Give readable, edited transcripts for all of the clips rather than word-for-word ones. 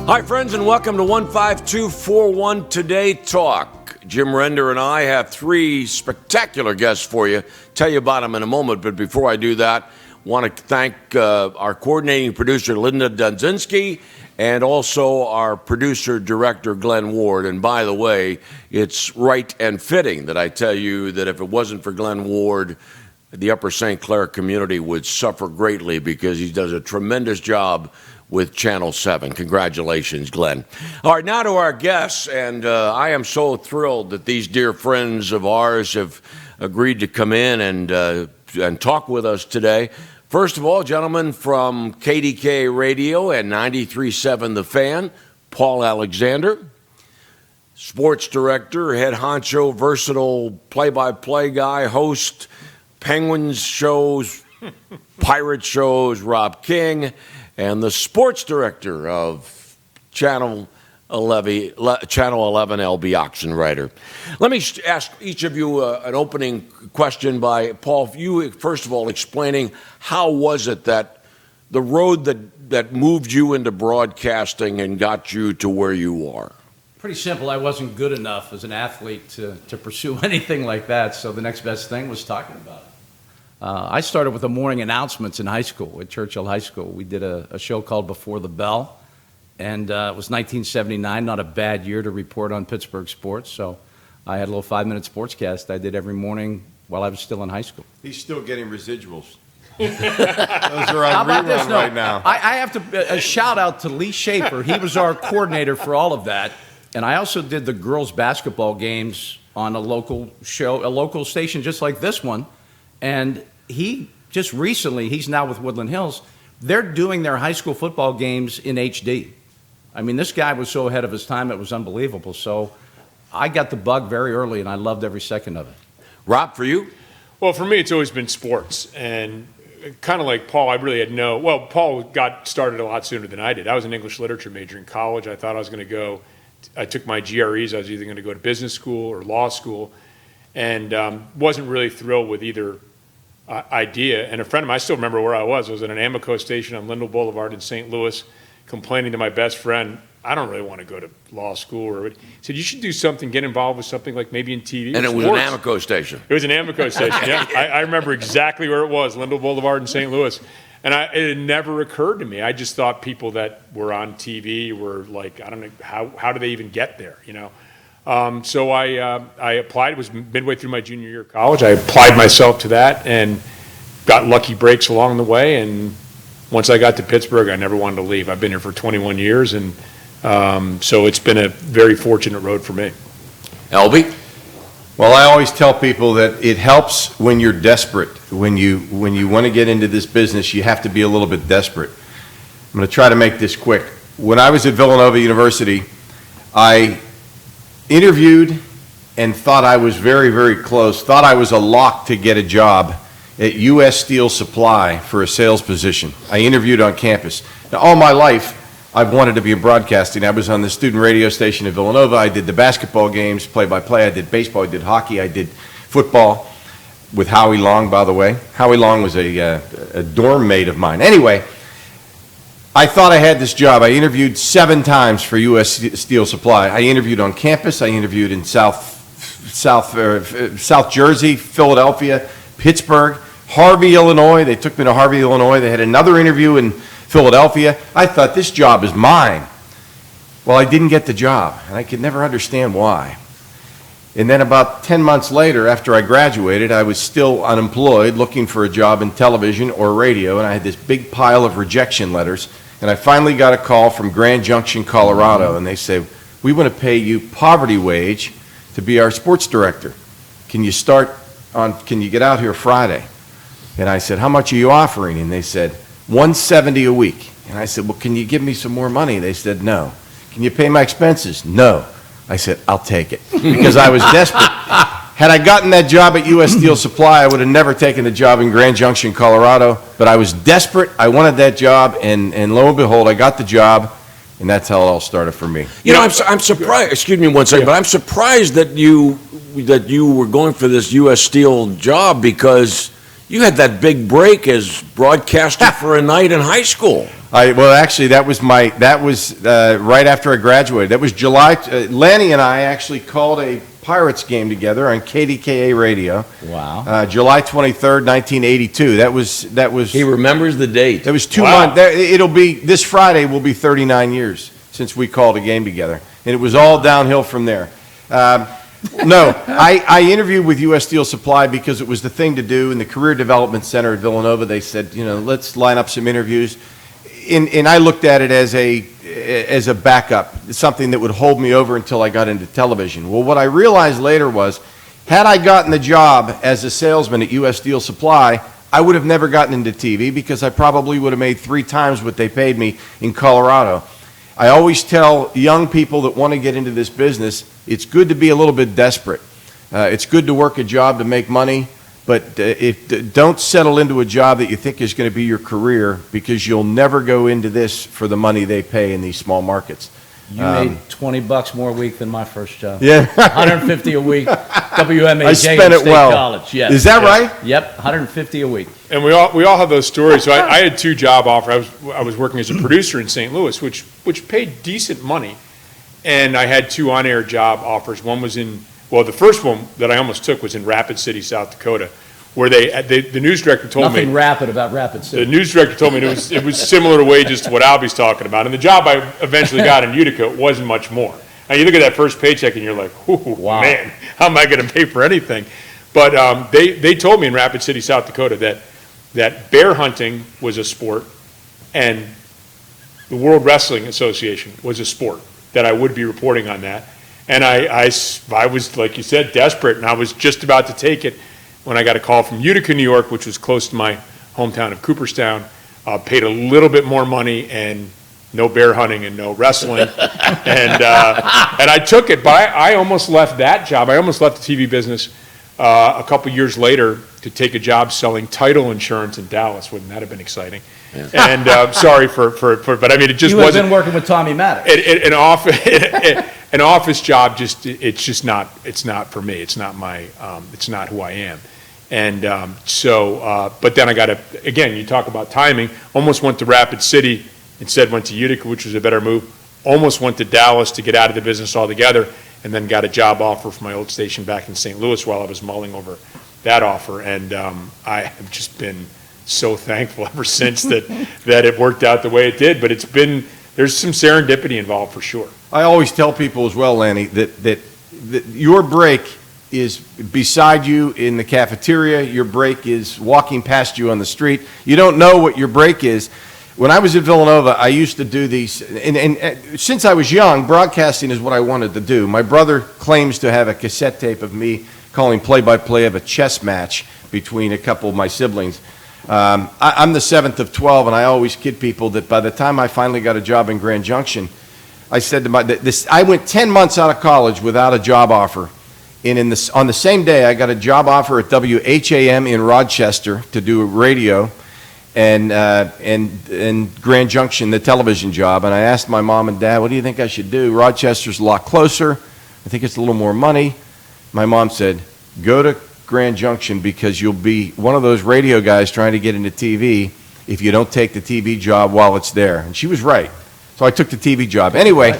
Hi, friends, and welcome to 15241 Today Talk. Jim Render and I have three spectacular guests for you. Tell you about them in a moment, but before I do that, want to thank our coordinating producer, Linda Dunzinski, and also our producer-director, Glenn Ward. And by the way, it's right and fitting that I tell you that if it wasn't for Glenn Ward, the Upper St. Clair community would suffer greatly because he does a tremendous job with Channel 7. Congratulations, Glenn. All right, now to our guests, and I am so thrilled that these dear friends of ours have agreed to come in and talk with us today. First of all, gentlemen from KDK Radio and 93.7 The Fan, Paul Alexander, sports director, head honcho, versatile play-by-play guy, host, Penguins shows, Pirate shows, Rob King, and the sports director of Channel 11 LB Oxen Rider. Let me ask each of you an opening question by Paul. You, first of all, explaining how was it that the road that moved you into broadcasting and got you to where you are? Pretty simple. I wasn't good enough as an athlete to pursue anything like that, so the next best thing was talking about it. I started with the morning announcements in high school, at Churchill High School. We did a show called Before the Bell, and it was 1979, not a bad year to report on Pittsburgh sports, so I had a little 5-minute sportscast I did every morning while I was still in high school. He's still getting residuals. Those are on rerun right now. I have to a shout out to Lee Schaefer. He was our coordinator for all of that, and I also did the girls' basketball games on a local show, a local station just like this one. And he just recently, he's now with Woodland Hills, they're doing their high school football games in HD. I mean, this guy was so ahead of his time, it was unbelievable. So I got the bug very early, and I loved every second of it. Rob, for you? Well, for me, it's always been sports. And kind of like Paul, I really had Paul got started a lot sooner than I did. I was an English literature major in college. I thought I was going to go, I took my GREs. I was either going to go to business school or law school. And wasn't really thrilled with either idea. And a friend of mine, I still remember where I was at an Amoco station on Lindell Boulevard in St. Louis, complaining to my best friend, I don't really want to go to law school. He said, you should do something, get involved with something like maybe in TV. And it was an Amoco station. It was an Amoco station, yeah. I remember exactly where it was, Lindell Boulevard in St. Louis. And it had never occurred to me. I just thought people that were on TV were like, I don't know, how do they even get there, you know? So I applied. It was midway through my junior year of college. I applied myself to that and got lucky breaks along the way. And once I got to Pittsburgh, I never wanted to leave. I've been here for 21 years, and so it's been a very fortunate road for me. LB? Well, I always tell people that it helps when you're desperate. When you want to get into this business, you have to be a little bit desperate. I'm going to try to make this quick. When I was at Villanova University, I interviewed and thought I was very, very close, thought I was a lock to get a job at U.S. Steel Supply for a sales position. I interviewed on campus. Now, all my life, I've wanted to be in broadcasting. I was on the student radio station at Villanova. I did the basketball games, play-by-play. I did baseball. I did hockey. I did football with Howie Long, by the way. Howie Long was a dorm mate of mine. Anyway, I thought I had this job. I interviewed 7 times for U.S. Steel Supply. I interviewed on campus. I interviewed in South Jersey, Philadelphia, Pittsburgh, Harvey, Illinois. They took me to Harvey, Illinois. They had another interview in Philadelphia. I thought, this job is mine. Well, I didn't get the job, and I could never understand why. And then about 10 months later, after I graduated, I was still unemployed, looking for a job in television or radio, and I had this big pile of rejection letters. And I finally got a call from Grand Junction, Colorado, and they said, we want to pay you poverty wage to be our sports director. Can you get out here Friday? And I said, how much are you offering? And they said, $170 a week. And I said, well, can you give me some more money? They said, no. Can you pay my expenses? No. I said, I'll take it, because I was desperate. Had I gotten that job at U.S. Steel Supply, I would have never taken the job in Grand Junction, Colorado. But I was desperate. I wanted that job, and lo and behold, I got the job, and that's how it all started for me. You know, I'm surprised. Excuse me one second, but I'm surprised that you were going for this U.S. Steel job, because you had that big break as broadcaster for a night in high school. Well, actually, that was right after I graduated. That was July. Lanny and I actually called a Pirates game together on KDKA radio. Wow. July 23rd, 1982. That was. He remembers the date. That was 2 Wow. months. It'll be this Friday. Will be 39 years since we called a game together, and it was all downhill from there. No, I interviewed with U.S. Steel Supply because it was the thing to do in the Career Development Center at Villanova. They said, let's line up some interviews. And I looked at it as a backup, something that would hold me over until I got into television. Well, what I realized later was, had I gotten the job as a salesman at U.S. Steel Supply, I would have never gotten into TV because I probably would have made 3 times what they paid me in Colorado. I always tell young people that want to get into this business, it's good to be a little bit desperate. It's good to work a job to make money. But don't settle into a job that you think is going to be your career, because you'll never go into this for the money they pay in these small markets. You made $20 more a week than my first job. Yeah. 150 a week, WMAJ I spent it State well. College. Yes. Is that right? Yep, 150 a week. And we all have those stories. So I had 2 job offers. I was working as a producer in St. Louis, which paid decent money, and I had 2 on-air job offers. One was the first one that I almost took was in Rapid City, South Dakota, where the news director told me. Nothing rapid about Rapid City. The news director told me it was similar wages to what Albie's talking about, and the job I eventually got in Utica wasn't much more. Now you look at that first paycheck and you're like, "Ooh, Wow. man, how am I going to pay for anything?" But they told me in Rapid City, South Dakota, that bear hunting was a sport, and the World Wrestling Association was a sport, that I would be reporting on that. And I was, like you said, desperate, and I was just about to take it when I got a call from Utica, New York, which was close to my hometown of Cooperstown, paid a little bit more money and no bear hunting and no wrestling. and I took it, but I almost left that job. I almost left the TV business a couple years later to take a job selling title insurance in Dallas. Wouldn't that have been exciting? Yeah. And sorry but I mean, it just You have wasn't. been working with Tommy Maddox. An office job, it's not for me. It's not who I am. And but then I got again, you talk about timing, almost went to Rapid City, instead went to Utica, which was a better move, almost went to Dallas to get out of the business altogether, and then got a job offer from my old station back in St. Louis while I was mulling over that offer. And I have just been so thankful ever since that it worked out the way it did. But there's some serendipity involved for sure. I always tell people as well, Lanny, that your break is beside you in the cafeteria. Your break is walking past you on the street. You don't know what your break is. When I was at Villanova, I used to do these, and since I was young, broadcasting is what I wanted to do. My brother claims to have a cassette tape of me calling play-by-play of a chess match between a couple of my siblings. I'm the 7th of 12, and I always kid people that by the time I finally got a job in Grand Junction, I said to I went 10 months out of college without a job offer. And on the same day, I got a job offer at WHAM in Rochester to do radio, and Grand Junction, the television job. And I asked my mom and dad, what do you think I should do? Rochester's a lot closer. I think it's a little more money. My mom said, go to Grand Junction, because you'll be one of those radio guys trying to get into TV if you don't take the TV job while it's there. And she was right. So I took the TV job. Anyway,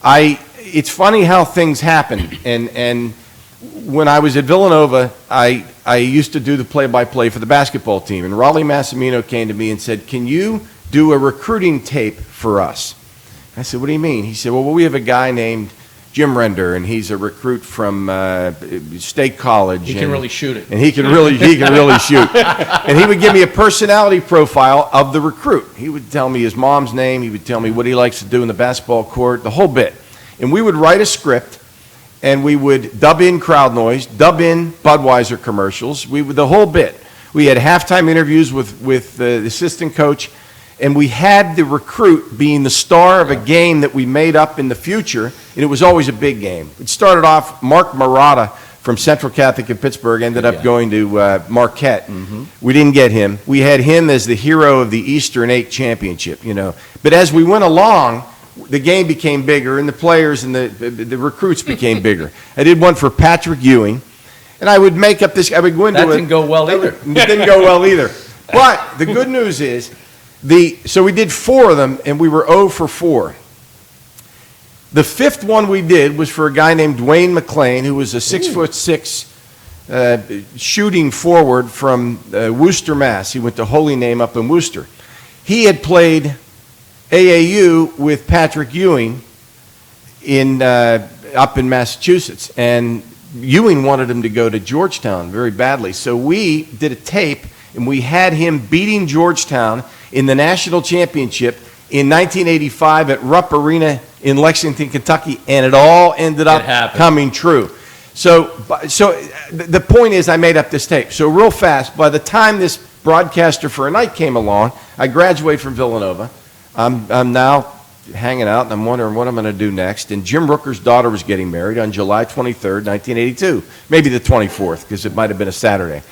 it's funny how things happen. And when I was at Villanova, I used to do the play-by-play for the basketball team. And Raleigh Massimino came to me and said, can you do a recruiting tape for us? I said, what do you mean? He said, well, we have a guy named Jim Render, and he's a recruit from State College. He can really shoot it. And he can really shoot. And he would give me a personality profile of the recruit. He would tell me his mom's name. He would tell me what he likes to do in the basketball court, the whole bit. And we would write a script, and we would dub in crowd noise, dub in Budweiser commercials, the whole bit. We had halftime interviews with the assistant coach, and we had the recruit being the star of a game that we made up in the future, and it was always a big game. It started off, Mark Marotta from Central Catholic in Pittsburgh ended up going to Marquette. Mm-hmm. We didn't get him. We had him as the hero of the Eastern 8 championship, But as we went along, the game became bigger, and the players and the recruits became bigger. I did one for Patrick Ewing, and I would make up this. I would go into That didn't go well either. It didn't go well either. But the good news is, So we did 4 of them, and we were 0 for 4. The 5th one we did was for a guy named Dwayne McLean, who was a 6'6" shooting forward from Worcester, Mass. He went to Holy Name up in Worcester. He had played AAU with Patrick Ewing up in Massachusetts, and Ewing wanted him to go to Georgetown very badly. So we did a tape, and we had him beating Georgetown in the national championship in 1985 at Rupp Arena in Lexington, Kentucky, and it all ended up coming true. So the point is, I made up this tape. So real fast, by the time this broadcaster for a night came along, I graduated from Villanova. I'm now hanging out, and I'm wondering what I'm going to do next. And Jim Rooker's daughter was getting married on July 23rd, 1982. Maybe the 24th, because it might have been a Saturday.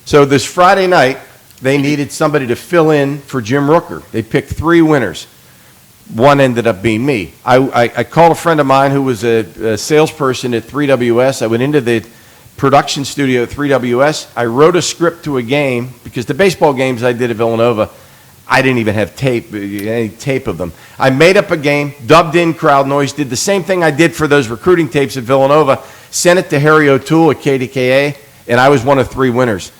So this Friday night, they needed somebody to fill in for Jim Rooker. They picked 3 winners. One ended up being me. I called a friend of mine who was a salesperson at 3WS. I went into the production studio at 3WS. I wrote a script to a game, because the baseball games I did at Villanova, I didn't even have any tape of them. I made up a game, dubbed in crowd noise, did the same thing I did for those recruiting tapes at Villanova, sent it to Harry O'Toole at KDKA, and I was one of 3 winners.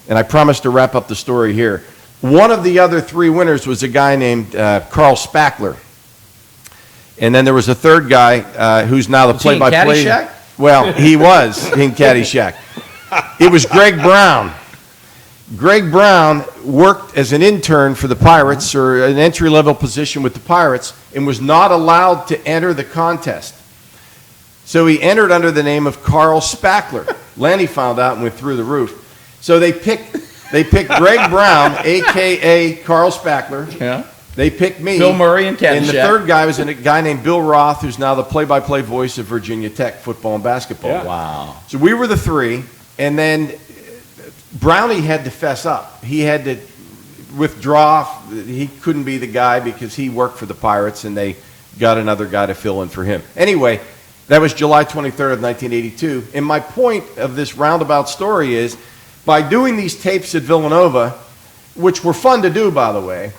And I promised to wrap up the story here. One of the other 3 winners was a guy named Carl Spackler. And then there was a third guy who's now the play-by-play. Caddyshack? Well, he was in Caddyshack. It was Greg Brown. Greg Brown worked as an intern for the Pirates, or an entry-level position with the Pirates, and was not allowed to enter the contest. So he entered under the name of Carl Spackler. Lanny found out and went through the roof. So they picked Greg Brown, a.k.a. Carl Spackler. Yeah. They picked me. Bill Murray and Caddyshack. And the third guy was a guy named Bill Roth, who's now the play-by-play voice of Virginia Tech football and basketball. Yeah. Wow. So we were the 3, and then Brownie had to fess up. He had to withdraw. He couldn't be the guy because he worked for the Pirates, and they got another guy to fill in for him. Anyway, that was July 23rd of 1982. And my point of this roundabout story is, by doing these tapes at Villanova, which were fun to do, by the way,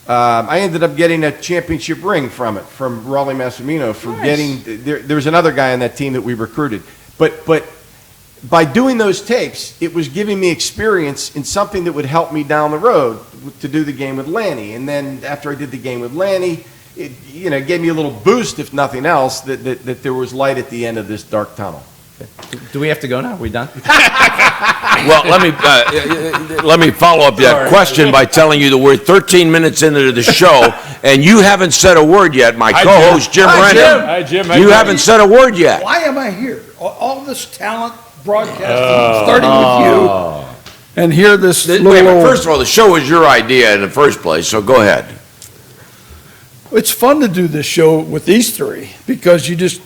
I ended up getting a championship ring from it, from Raleigh Massimino, for getting, there was another guy on that team that we recruited. But by doing those tapes, it was giving me experience in something that would help me down the road to do the game with Lanny. And then after I did the game with Lanny, it gave me a little boost, if nothing else, that there was light at the end of this dark tunnel. Do we have to go now? Are we done? Well, let me follow up that question by telling you that we're 13 minutes into the show, and you haven't said a word yet. My co-host, Jim Render. Hi, Jim. You haven't said a word yet. Why am I here? All this talent broadcasting, starting with you, and here this Wait a little minute. old- First of all, the show was your idea in the first place, so go ahead. It's fun to do this show with these 3, because you just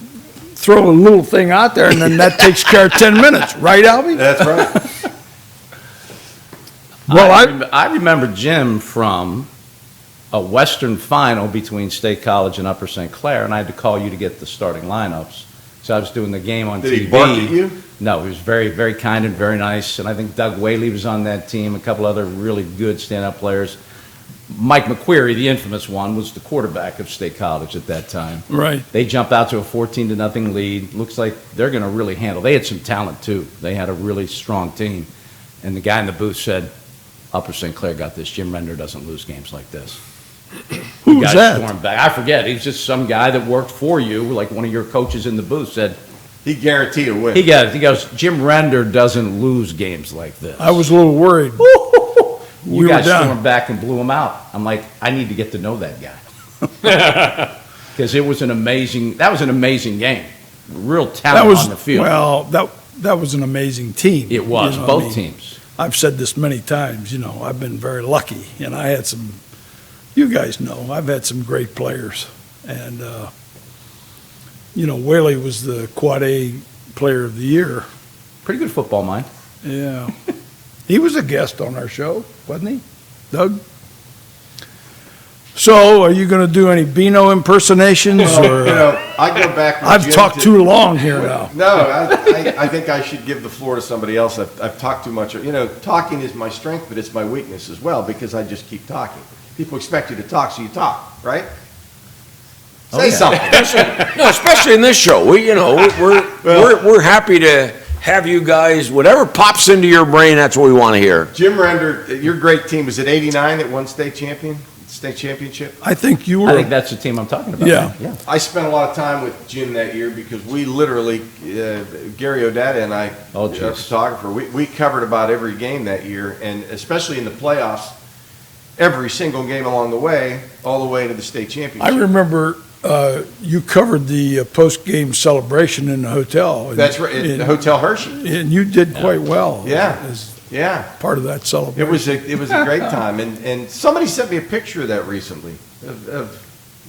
throw a little thing out there, and then that takes care of 10 minutes. Right, Albie? That's right. Well, I remember Jim from a Western final between State College and Upper St. Clair, and I had to call you to get the starting lineups. So I was doing the game on Did TV. he bark at you? No, he was very, very kind and very nice. And I think Doug Whaley was on that team, a couple other really good stand-up players. Mike McQuarrie, the infamous one, was the quarterback of State College at that time. right. They jump out to a 14-0 lead. Looks like they're going to really handle. They had some talent too. They had a really strong team. And the guy in the booth said, "Upper St. Clair got this. Jim Render doesn't lose games like this." Who The was guy that? stormed back. I forget. He's just some guy that worked for you, like one of your coaches in the booth said. He guaranteed a win. He goes, "Jim Render doesn't lose games like this." I was a little worried. You we were guys down. stormed back and blew him out. I'm like, I need to get to know that guy. Because that was an amazing game. Real That talent was on the field. well. That was an amazing team. It was, You know, both I mean, teams. I've said this many times. I've been very lucky, and I had some. You guys know I've had some great players, and Whaley was the Quad A Player of the Year. Pretty good football mind. Yeah, he was a guest on our show, wasn't he, Doug? So, are you going to do any Beano impersonations, or I go back. with I've Jim talked to- too long here now? No, I think I should give the floor to somebody else. I've talked too much. Talking is my strength, but it's my weakness as well, because I just keep talking. People expect you to talk, so you talk, right? Oh, Say yeah. something. No, especially in this show. We're happy to have you guys, whatever pops into your brain, that's what we want to hear. Jim Render, your great team, was it 89 that won state championship? I think you were. I think that's the team I'm talking about. Yeah. Yeah. I spent a lot of time with Jim that year because we literally, Gary O'Dada and I, Oh, our geez. photographer, we covered about every game that year, and especially in the playoffs, every single game along the way, all the way to the state championship. I remember you covered the post-game celebration in the hotel. That's right, at the Hotel Hershey. And you did quite well. Yeah. As Yeah. part of that celebration. It was a great time, and somebody sent me a picture of that recently, of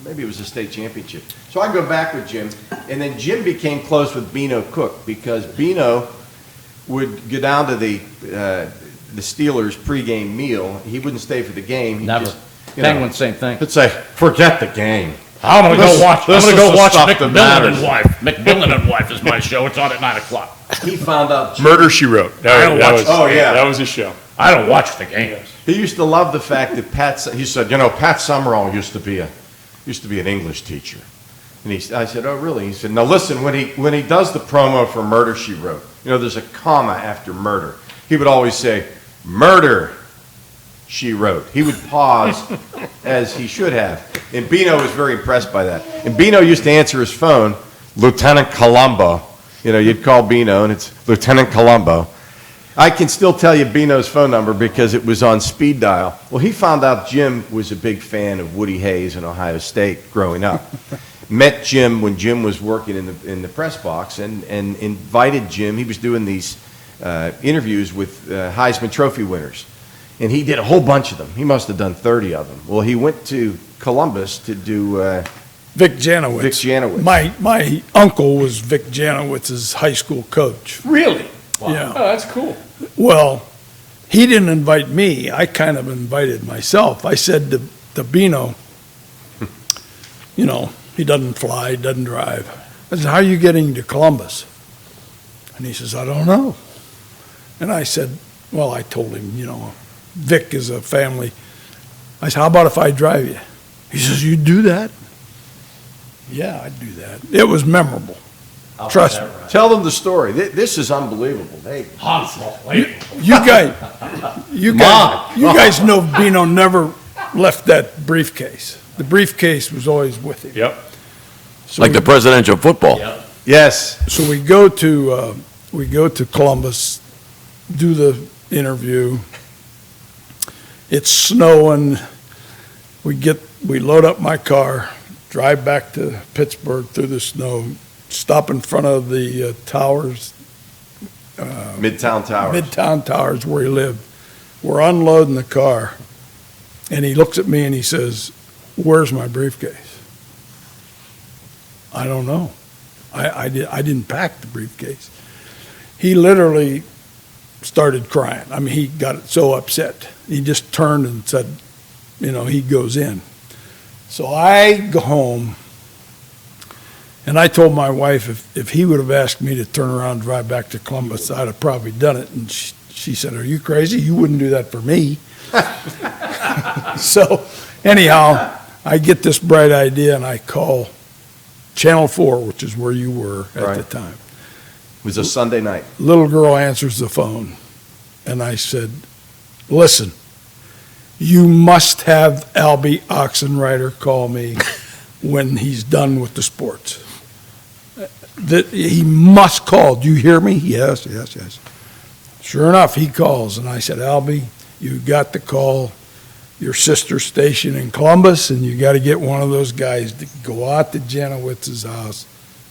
maybe it was a state championship. So I go back with Jim, and then Jim became close with Beano Cook because Beano would go down to the Steelers pregame meal. He wouldn't stay for the game. He'd Never. just, you know, Penguin, same thing. He'd say, "Forget the game." I'm gonna This- go watch. I'm this gonna is go the watch stuff that McMillan matters. and Wife. McMillan and Wife is my show. It's on at 9:00. He found out. Murder, She Wrote. I don't watch- oh, yeah. That was his show. I don't watch the games. He used to love the fact that he said, Pat Summerall used to be an English teacher. And I said, oh, really? He said, no, listen, when he does the promo for Murder, She Wrote, there's a comma after murder. He would always say, Murder, She Wrote. He would pause as he should have. And Beano was very impressed by that. And Beano used to answer his phone, Lieutenant Colombo. You'd call Beano and it's Lieutenant Colombo. I can still tell you Beano's phone number because it was on speed dial. Well, he found out Jim was a big fan of Woody Hayes in Ohio State growing up. Met Jim when Jim was working in the press box and invited Jim. He was doing these interviews with Heisman Trophy winners. And he did a whole bunch of them. He must have done 30 of them. Well, he went to Columbus to do Vic Janowitz. Vic Janowitz. My uncle was Vic Janowitz's high school coach. Really? Yeah. Oh, that's cool. Well, he didn't invite me. I kind of invited myself. I said to Beano, he doesn't fly, doesn't drive. I said, how are you getting to Columbus? And he says, I don't know. And I said, well, I told him, Vic is a family. I said, how about if I drive you? He says, you do that? Yeah, I'd do that. It was memorable. Trust me. Tell them the story. This is unbelievable. You guys know Beano never left that briefcase. The briefcase was always with him. Yep. So Like the presidential football. Yes. So we go to Columbus, do the interview. It's snowing. We load up my car, drive back to Pittsburgh through the snow, stop in front of the towers, Midtown Towers. Midtown Towers where he lived. We're unloading the car, and he looks at me and he says, "Where's my briefcase?" I don't know. I didn't pack the briefcase. He literally started crying. I mean, he got so upset. He just turned and said, he goes in. So I go home, and I told my wife if he would have asked me to turn around and drive back to Columbus, I'd have probably done it. And she said, "Are you crazy? You wouldn't do that for me." So anyhow, I get this bright idea, and I call Channel 4, which is where you were at the Right. time. It was a Sunday night. Little girl answers the phone, and I said, "Listen, you must have Albie Oxenrider call me when he's done with the sports. That he must call. Do you hear me?" Yes. Sure enough, he calls, and I said, "Albie, you got to call your sister station in Columbus, and you got to get one of those guys to go out to Janowitz's house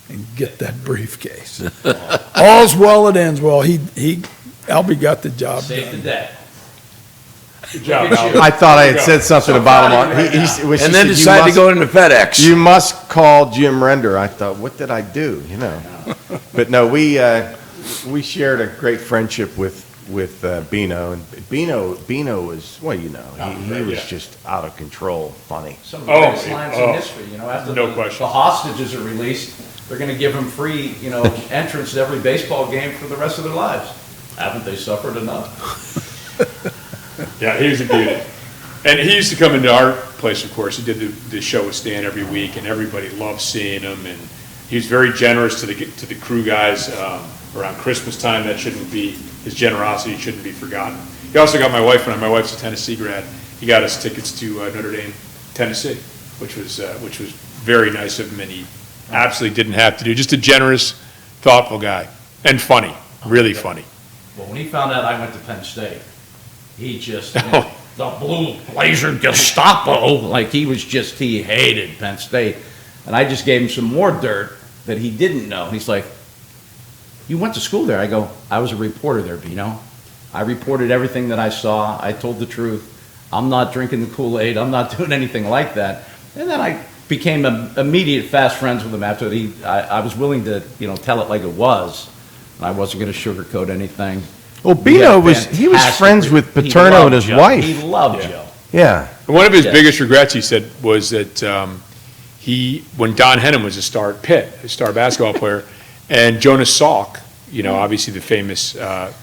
and get that briefcase." All's well that ends well. Albie got the job Saved the done. day. Good job, Look at Al. I thought I had said something about him on. When she And then said, decided to go into FedEx. You must call Jim Render. I thought, what did I do? But no, we shared a great friendship with Beano, and Beano was he was just out of control, funny. Some of the Oh, greatest yeah. lines Oh. in history, after No the question. hostages are released, they're gonna give them free, entrance to every baseball game for the rest of their lives. Haven't they suffered enough? Yeah, he was a beauty. And he used to come into our place, of course. He did the show with Stan every week, and everybody loved seeing him. And he was very generous to the crew guys around Christmas time. That shouldn't be, his generosity shouldn't be forgotten. He also got my wife, and my wife's a Tennessee grad. He got us tickets to Notre Dame, Tennessee, which was very nice of him, and he absolutely didn't have to do. Just a generous, thoughtful guy, and funny, really funny. Well, when he found out I went to Penn State, he just, the blue blazer Gestapo, like he hated Penn State. And I just gave him some more dirt that he didn't know. He's like, you went to school there? I go, I was a reporter there, Bino. I reported everything that I saw. I told the truth. I'm not drinking the Kool-Aid. I'm not doing anything like that. And then I became immediate fast friends with him after I was willing to, tell it like it was. And I wasn't going to sugarcoat anything. Well, Bino was friends with Paterno and his Joe. wife. He loved Joe. Yeah. One of his biggest regrets, he said, was that when Don Hennon was a star at Pitt, a star basketball player, and Jonas Salk, obviously the famous,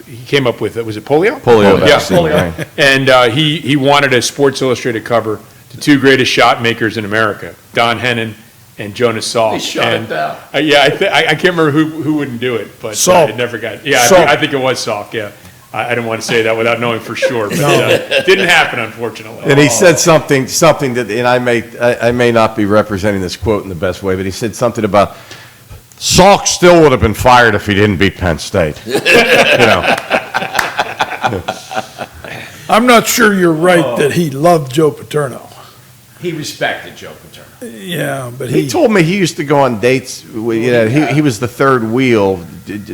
he came up with, was it polio? Polio Yeah, vaccine, polio. right. And he wanted a Sports Illustrated cover, the two greatest shot makers in America, Don Hennon and Jonas Salk. He shut it down. I can't remember who wouldn't do it, but Salk. it never got, Salk. I think it was Salk, yeah. I didn't want to say that without knowing for sure, but it didn't happen, unfortunately. And he said something that, and I may not be representing this quote in the best way, but he said something about Salk still would have been fired if he didn't beat Penn State. I'm not sure you're right that he loved Joe Paterno. He respected Joe Paterno. Yeah, but He told me he used to go on dates. He was the third wheel.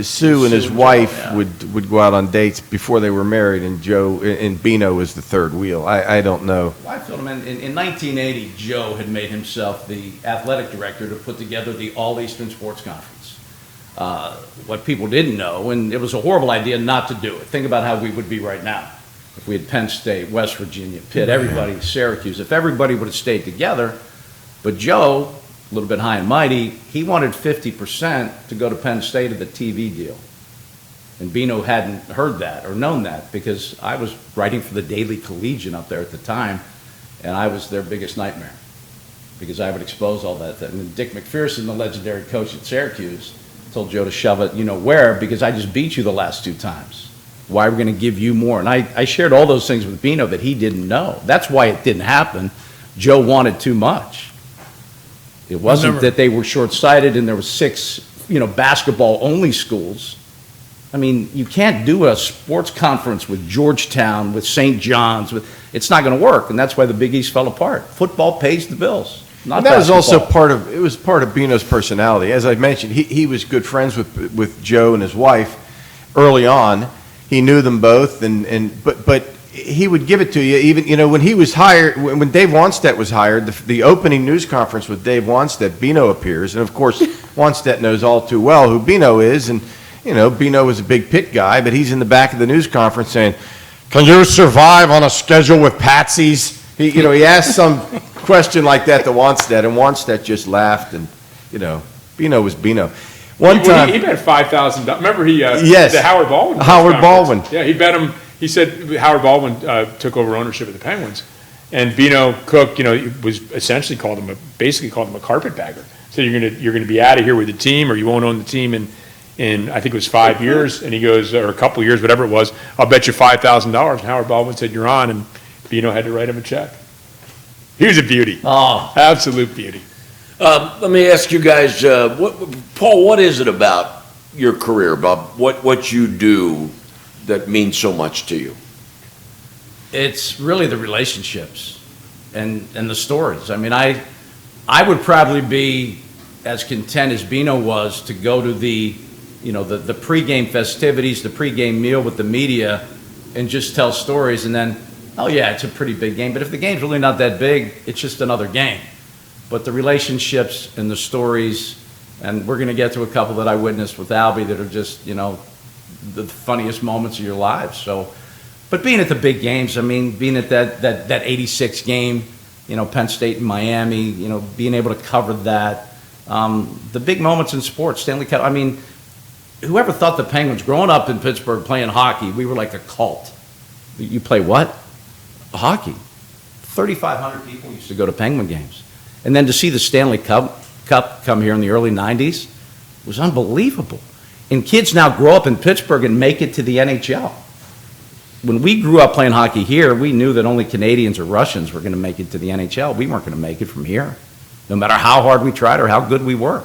Sue and his wife would go out on dates before they were married, and Joe and Bino was the third wheel. I don't know. I filled him in 1980. Joe had made himself the athletic director to put together the All Eastern Sports Conference. What people didn't know, and it was a horrible idea not to do it. Think about how we would be right now if we had Penn State, West Virginia, Pitt, everybody, Syracuse. If everybody would have stayed together. But Joe, a little bit high and mighty, he wanted 50% to go to Penn State of the TV deal. And Bino hadn't heard that or known that because I was writing for the Daily Collegian up there at the time, and I was their biggest nightmare because I would expose all that. And Dick McPherson, the legendary coach at Syracuse, told Joe to shove it, where, because I just beat you the last 2 times. Why are we going to give you more? And I shared all those things with Bino that he didn't know. That's why it didn't happen. Joe wanted too much. It wasn't that they were short-sighted and there were 6, basketball-only schools. I mean, you can't do a sports conference with Georgetown, with St. John's. It's not going to work, and that's why the Big East fell apart. Football pays the bills. And that was also part of Bino's personality. As I mentioned, he was good friends with Joe and his wife early on. He knew them both, but he would give it to you even, when he was hired, when Dave Wanstedt was hired, the opening news conference with Dave Wanstedt, Bino appears, and of course, Wanstedt knows all too well who Bino is, and, Bino was a big Pitt guy, but he's in the back of the news conference saying, can you survive on a schedule with patsies? He asked some question like that to Wanstedt, and Wanstedt just laughed, and, Bino was Bino. One time... He bet $5,000. Remember yes, the Howard Baldwin? Howard Baldwin. Yeah, he bet him. He said Howard Baldwin took over ownership of the Penguins, and Bino Cook, was essentially basically called him a carpetbagger. So you're gonna be out of here with the team, or you won't own the team in I think it was 5 years. And he goes, or a couple of years, whatever it was. I'll bet you $5,000. And Howard Baldwin said, "You're on," and Bino had to write him a check. He was a beauty. Oh, Absolute beauty. Let me ask you guys, Paul, what is it about your career, Bob? What you do that means so much to you? it's really the relationships and the stories. I mean, I would probably be as content as Bino was to go to the pregame festivities, the pregame meal with the media, and just tell stories, and then, oh yeah, it's a pretty big game. But if the game's really not that big, it's just another game. But the relationships and the stories, and we're going to get to a couple that I witnessed with Albie that are just, the funniest moments of your lives. So, but being at the big games, I mean, being at that 86 game, Penn State and Miami, being able to cover that, the big moments in sports, Stanley Cup. I mean, whoever thought the Penguins, growing up in Pittsburgh playing hockey, we were like a cult. You play what? Hockey. 3,500 people used to go to Penguin games. And then to see the Stanley Cup come here in the early 90s was unbelievable. And kids now grow up in Pittsburgh and make it to the NHL. When we grew up playing hockey here, we knew that only Canadians or Russians were going to make it to the NHL. We weren't going to make it from here, no matter how hard we tried or how good we were.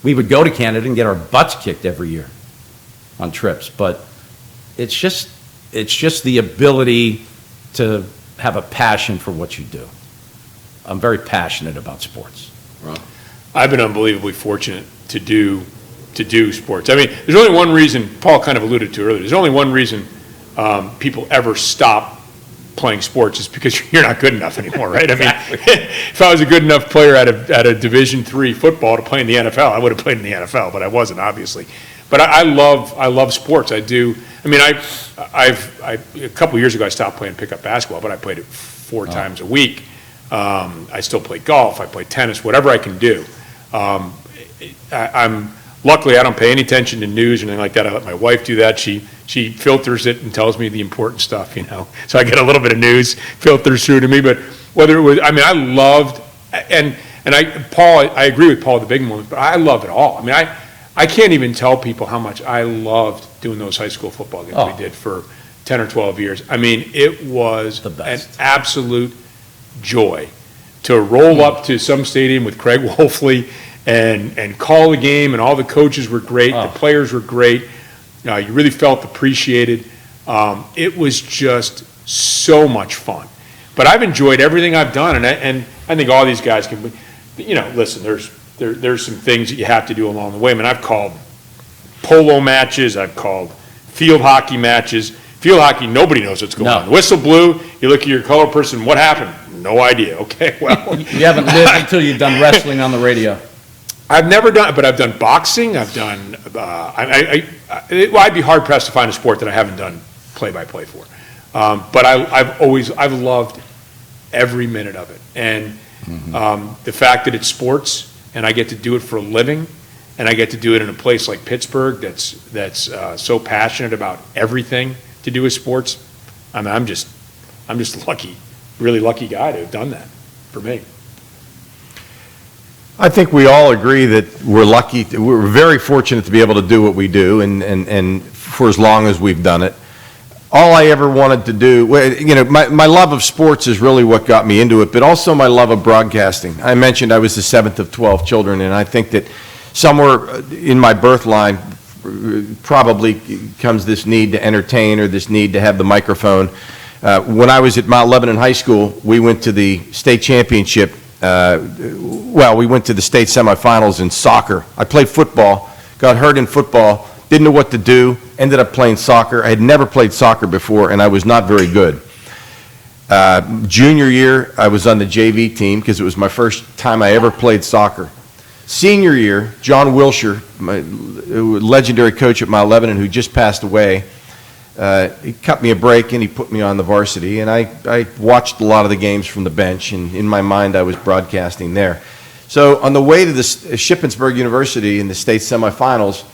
We would go to Canada and get our butts kicked every year on trips. But it's just the ability to have a passion for what you do. I'm very passionate about sports. I've been unbelievably fortunate to do sports. I mean, there's only one reason, Paul kind of alluded to earlier, there's only one reason people ever stop playing sports is because you're not good enough anymore, right? Exactly. I mean, if I was a good enough player at a Division III football to play in the NFL, I would have played in the NFL, but I wasn't, obviously. But I love sports. I do. I mean, a couple of years ago, I stopped playing pickup basketball, but I played it 4 times a week. I still play golf. I play tennis. Whatever I can do. Luckily, I don't pay any attention to news or anything like that. I let my wife do that. She filters it and tells me the important stuff, So I get a little bit of news filters through to me. But whether it was, I mean, I loved, I agree with Paul at the big moment, but I love it all. I mean, I can't even tell people how much I loved doing those high school football games we did for 10 or 12 years. I mean, it was an absolute joy to roll up to some stadium with Craig Wolfley and call the game, and all the coaches were great, the players were great. You really felt appreciated. It was just so much fun. But I've enjoyed everything I've done, and I think all these guys can, listen, there's some things that you have to do along the way. I mean, I've called polo matches, I've called field hockey matches. Field hockey, nobody knows what's going on. The whistle blew, you look at your color person, what happened? No idea. Okay, well. You haven't lived until you've done wrestling on the radio. I've never done, but I've done boxing. I've done. I'd be hard pressed to find a sport that I haven't done play-by-play for. But I've loved every minute of it, and the fact that it's sports and I get to do it for a living, and I get to do it in a place like Pittsburgh that's so passionate about everything to do with sports. I mean, I'm just lucky, really lucky guy to have done that for me. I think we all agree that we're lucky. We're very fortunate to be able to do what we do, and for as long as we've done it. All I ever wanted to do, my love of sports is really what got me into it, but also my love of broadcasting. I mentioned I was the 7th of 12 children, and I think that somewhere in my birth line probably comes this need to entertain or this need to have the microphone. When I was at Mount Lebanon High School, we went to the state championship. We went to the state semifinals in soccer. I played football, got hurt in football, didn't know what to do, ended up playing soccer. I had never played soccer before, and I was not very good. Junior year, I was on the JV team because it was my first time I ever played soccer. Senior year, John Wilshire, my legendary coach at Mount Lebanon who just passed away, he cut me a break and he put me on the varsity, and I watched a lot of the games from the bench, and in my mind I was broadcasting there. So on the way to the Shippensburg University in the state semifinals,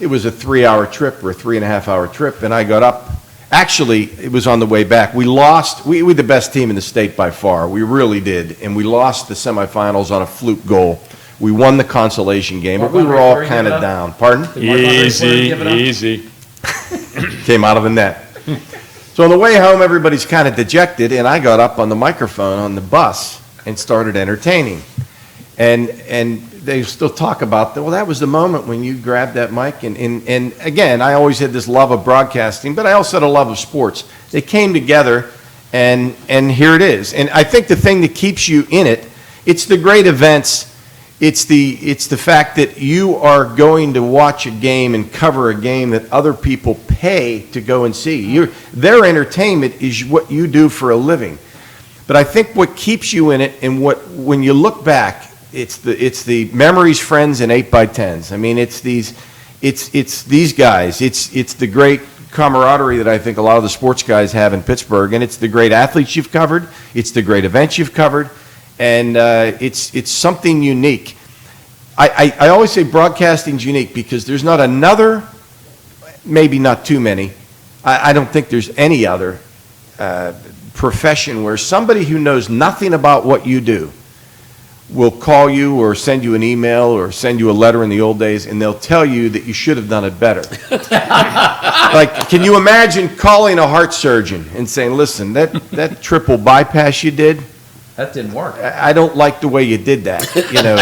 it was a 3-hour trip or a 3.5-hour trip, and I got up. Actually, it was on the way back. We lost. We were the best team in the state by far. We really did, and we lost the semifinals on a fluke goal. We won the consolation game, but we were all kind of down. Pardon? Easy. Came out of the net. So on the way home, everybody's kind of dejected, and I got up on the microphone on the bus and started entertaining. And they still talk about that. Well, that was the moment when you grabbed that mic. And again, I always had this love of broadcasting, but I also had a love of sports. They came together, and here it is. And I think the thing that keeps you in it, it's the great events. It's the fact that you are going to watch a game and cover a game that other people pay to go and see. Their entertainment is what you do for a living. But I think what keeps you in it, and when you look back, it's the memories, friends, and 8x10s. I mean, it's these guys. It's the great camaraderie that I think a lot of the sports guys have in Pittsburgh, and it's the great athletes you've covered. It's the great events you've covered. And it's something unique. I always say broadcasting's unique because there's not another, maybe not too many, I don't think there's any other profession where somebody who knows nothing about what you do will call you or send you an email or send you a letter in the old days, and they'll tell you that you should have done it better. Like, can you imagine calling a heart surgeon and saying, listen, that triple bypass you did, That didn't work. I don't like the way you did that, you know.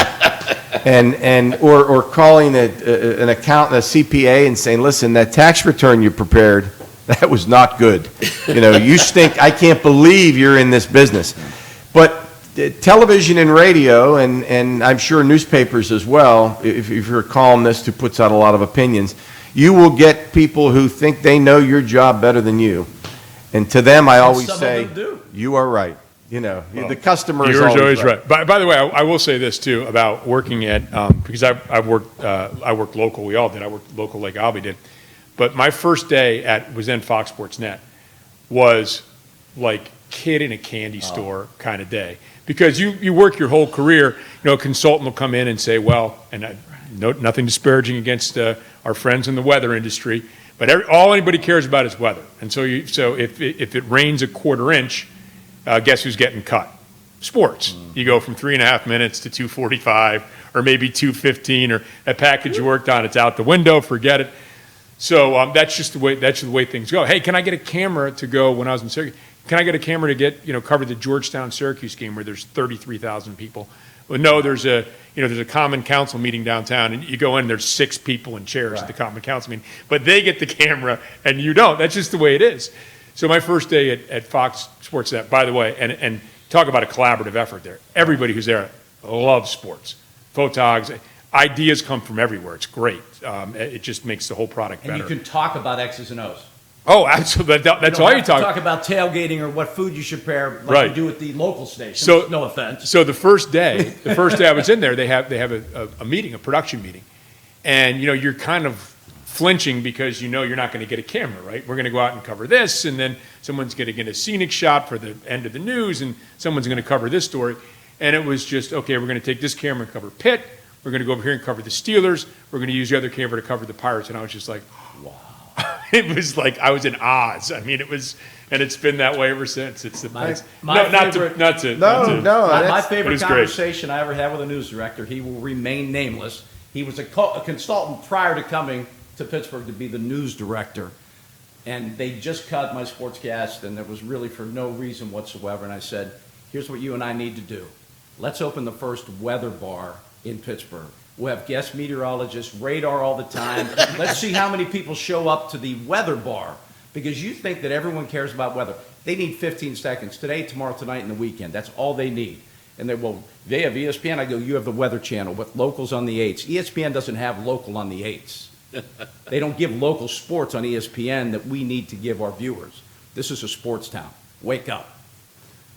Or calling an accountant, a CPA, and saying, listen, that tax return you prepared, that was not good. You know, you stink. I can't believe you're in this business. But television and radio, and I'm sure newspapers as well, if you're a columnist who puts out a lot of opinions, you will get people who think they know your job better than you. And to them, I always some of say, them do. you are right. You know, Well, the customer is You're always right. By the way, I will say this too about working at, because I worked local, we all did, I worked local like Albie did. But my first day was then Fox Sports Net was like kid in a candy store kind of day. Because you work your whole career, you know, a consultant will come in and say, well, and nothing disparaging against our friends in the weather industry, but all anybody cares about is weather. And so if it rains a quarter inch, guess who's getting cut? Sports. You go from 3.5 minutes to 2:45 or maybe 2:15, or that package you worked on, it's out the window, forget it. So that's just the way things go. Hey, can I get a camera to go when I was in Syracuse? Can I get a camera to get, you know, cover the Georgetown-Syracuse game where there's 33,000 people? Well, no, there's a common council meeting downtown, and you go in, there's 6 people in chairs at the common council meeting, but they get the camera and you don't. That's just the way it is. So my first day at Fox Sports Net, by the way, and talk about a collaborative effort there. Everybody who's there loves sports. Photogs, ideas come from everywhere. It's great. It just makes the whole product better. And you can talk about X's and O's. Oh, absolutely. That's all you talk about tailgating or what food you should prepare, like Right. you do at the local station. So- No offense. So the first day I was in there, they have a meeting, a production meeting, and you know you're kind of flinching because you know you're not going to get a camera, right? We're going to go out and cover this, and then someone's going to get a scenic shot for the end of the news, and someone's going to cover this story, and it was just okay. We're going to take this camera and cover Pitt. We're going to go over here and cover the Steelers. We're going to use the other camera to cover the Pirates, and I was just like, wow. It was like I was in Oz. I mean, it was, and it's been that way ever since. It's the My not favorite- to My favorite It was great. conversation I ever had with a news director, he will remain nameless. He was a consultant prior to coming to Pittsburgh to be the news director. And they just cut my sportscast, and it was really for no reason whatsoever. And I said, here's what you and I need to do. Let's open the first weather bar in Pittsburgh. We'll have guest meteorologists, radar all the time. Let's see how many people show up to the weather bar. Because you think that everyone cares about weather. They need 15 seconds. Today, tomorrow, tonight, and the weekend. That's all they need. And they have ESPN. I go, you have the Weather Channel with locals on the 8s. ESPN doesn't have local on the 8s. They don't give local sports on ESPN that we need to give our viewers. This is a sports town. Wake up.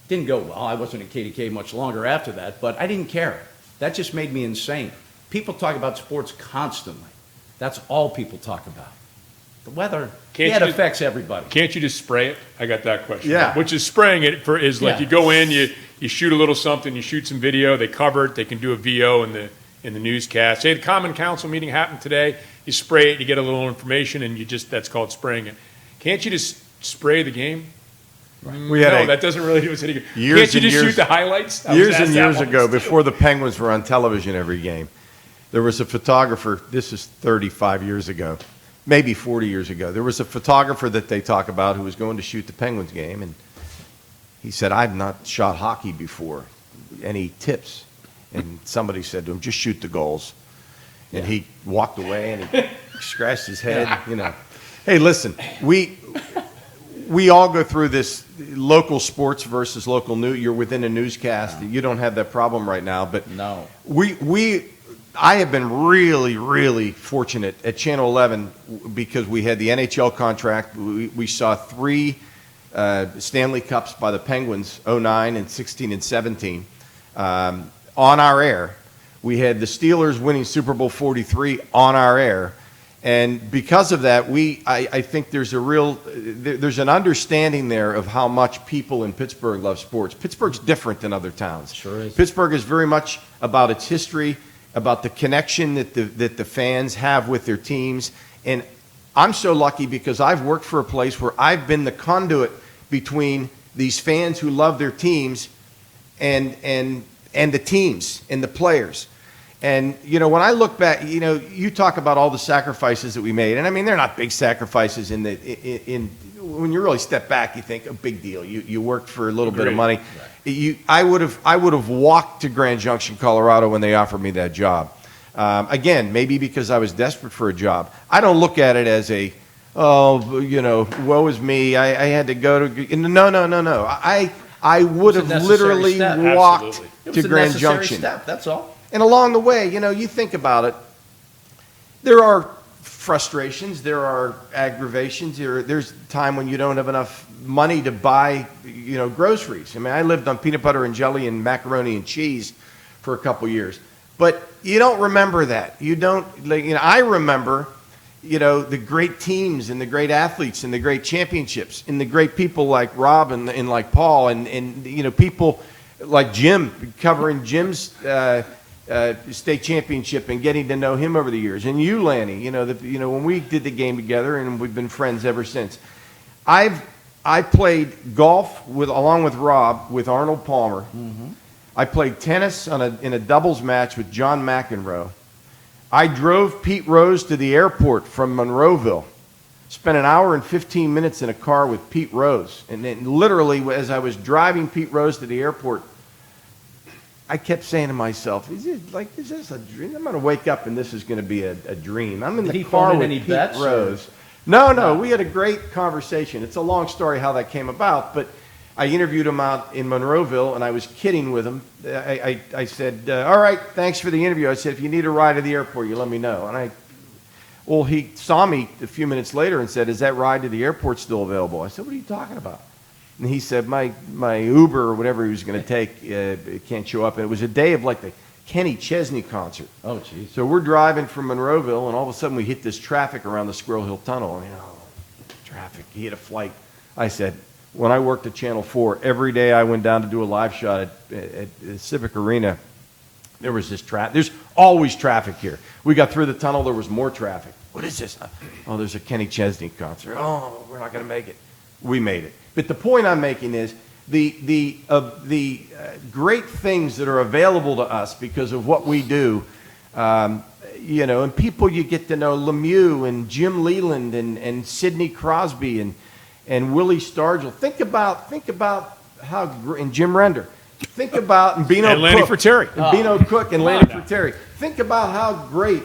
Didn't go well. I wasn't at KDK much longer after that, but I didn't care. That just made me insane. People talk about sports constantly. That's all people talk about. The weather, it affects everybody. Can't you just spray it? I got that question. Yeah. Which is spraying it is like you go in, you shoot a little something, you shoot some video, they cover it, they can do a VO in the newscast. Say the Common Council meeting happened today, you spray it, you get a little information, and that's called spraying it. Can't you just spray the game? We had that doesn't really do us any good. Years Can't you and just years- shoot the highlights? I was Years asked and that years once, ago, too. before the Penguins were on television every game, there was a photographer, this is 35 years ago, maybe 40 years ago. There was a photographer that they talk about who was going to shoot the Penguins game, and he said, I've not shot hockey before. Any tips? And somebody said to him, just shoot the goals. And he walked away and he scratched his head, you know. Hey, listen, we all go through this local sports versus local news. You're within a newscast. You don't have that problem right now, but No. I have been really, really fortunate at Channel 11 because we had the NHL contract. We saw 3 Stanley Cups by the Penguins, 09 and 16 and 17, on our air. We had the Steelers winning Super Bowl 43 on our air. And because of that, I think there's there's an understanding there of how much people in Pittsburgh love sports. Pittsburgh's different than other towns. Sure is. Pittsburgh is very much about its history, about the connection that the fans have with their teams. And I'm so lucky because I've worked for a place where I've been the conduit between these fans who love their teams and the teams and the players. And, you know, when I look back, you know, you talk about all the sacrifices that we made. And, I mean, they're not big sacrifices when you really step back, you think, a big deal. You worked for a little bit of money. Right. I would have walked to Grand Junction, Colorado when they offered me that job. Again, maybe because I was desperate for a job. I don't look at it as you know, woe is me. I had to go to – no. I would have literally walked to Grand Junction. Step, that's all. And along the way, you know, you think about it, there are frustrations, there are aggravations, there's time when you don't have enough money to buy, you know, groceries. I mean, I lived on peanut butter and jelly and macaroni and cheese for a couple years. But you don't remember that. You don't, like, you know, I remember, you know, the great teams and the great athletes and the great championships and the great people like Rob and like Paul and you know, people like Jim, covering Jim's state championship and getting to know him over the years, and you, Lanny, you know, when we did the game together, and we've been friends ever since. I played golf along with Rob with Arnold Palmer. Mm-hmm. I played tennis in a doubles match with John McEnroe. I drove Pete Rose to the airport from Monroeville. Spent an hour and 15 minutes in a car with Pete Rose, and then literally as I was driving Pete Rose to the airport, I kept saying to myself, is this a dream? I'm going to wake up and this is going to be a dream. I'm in the car with Pete Rose. No, we had a great conversation. It's a long story how that came about, but I interviewed him out in Monroeville, and I was kidding with him. I said, all right, thanks for the interview. I said, if you need a ride to the airport, you let me know. And he saw me a few minutes later and said, is that ride to the airport still available? I said, what are you talking about? And he said, my Uber or whatever he was going to take can't show up. And it was a day of like the Kenny Chesney concert. Oh, geez. So we're driving from Monroeville, and all of a sudden we hit this traffic around the Squirrel Hill Tunnel. And, traffic. He had a flight. I said, when I worked at Channel 4, every day I went down to do a live shot at Civic Arena, there was this traffic. There's always traffic here. We got through the tunnel, there was more traffic. What is this? Oh, there's a Kenny Chesney concert. Oh, we're not going to make it. We made it. But the point I'm making is the great things that are available to us because of what we do, you know, and people you get to know, Lemieux and Jim Leland and Sidney Crosby and Willie Stargell. Think about how and Jim Render. Think about and Bino and Lanny Cook, Fratteri. and Bino Cook and Lanny Fratteri. Think about how great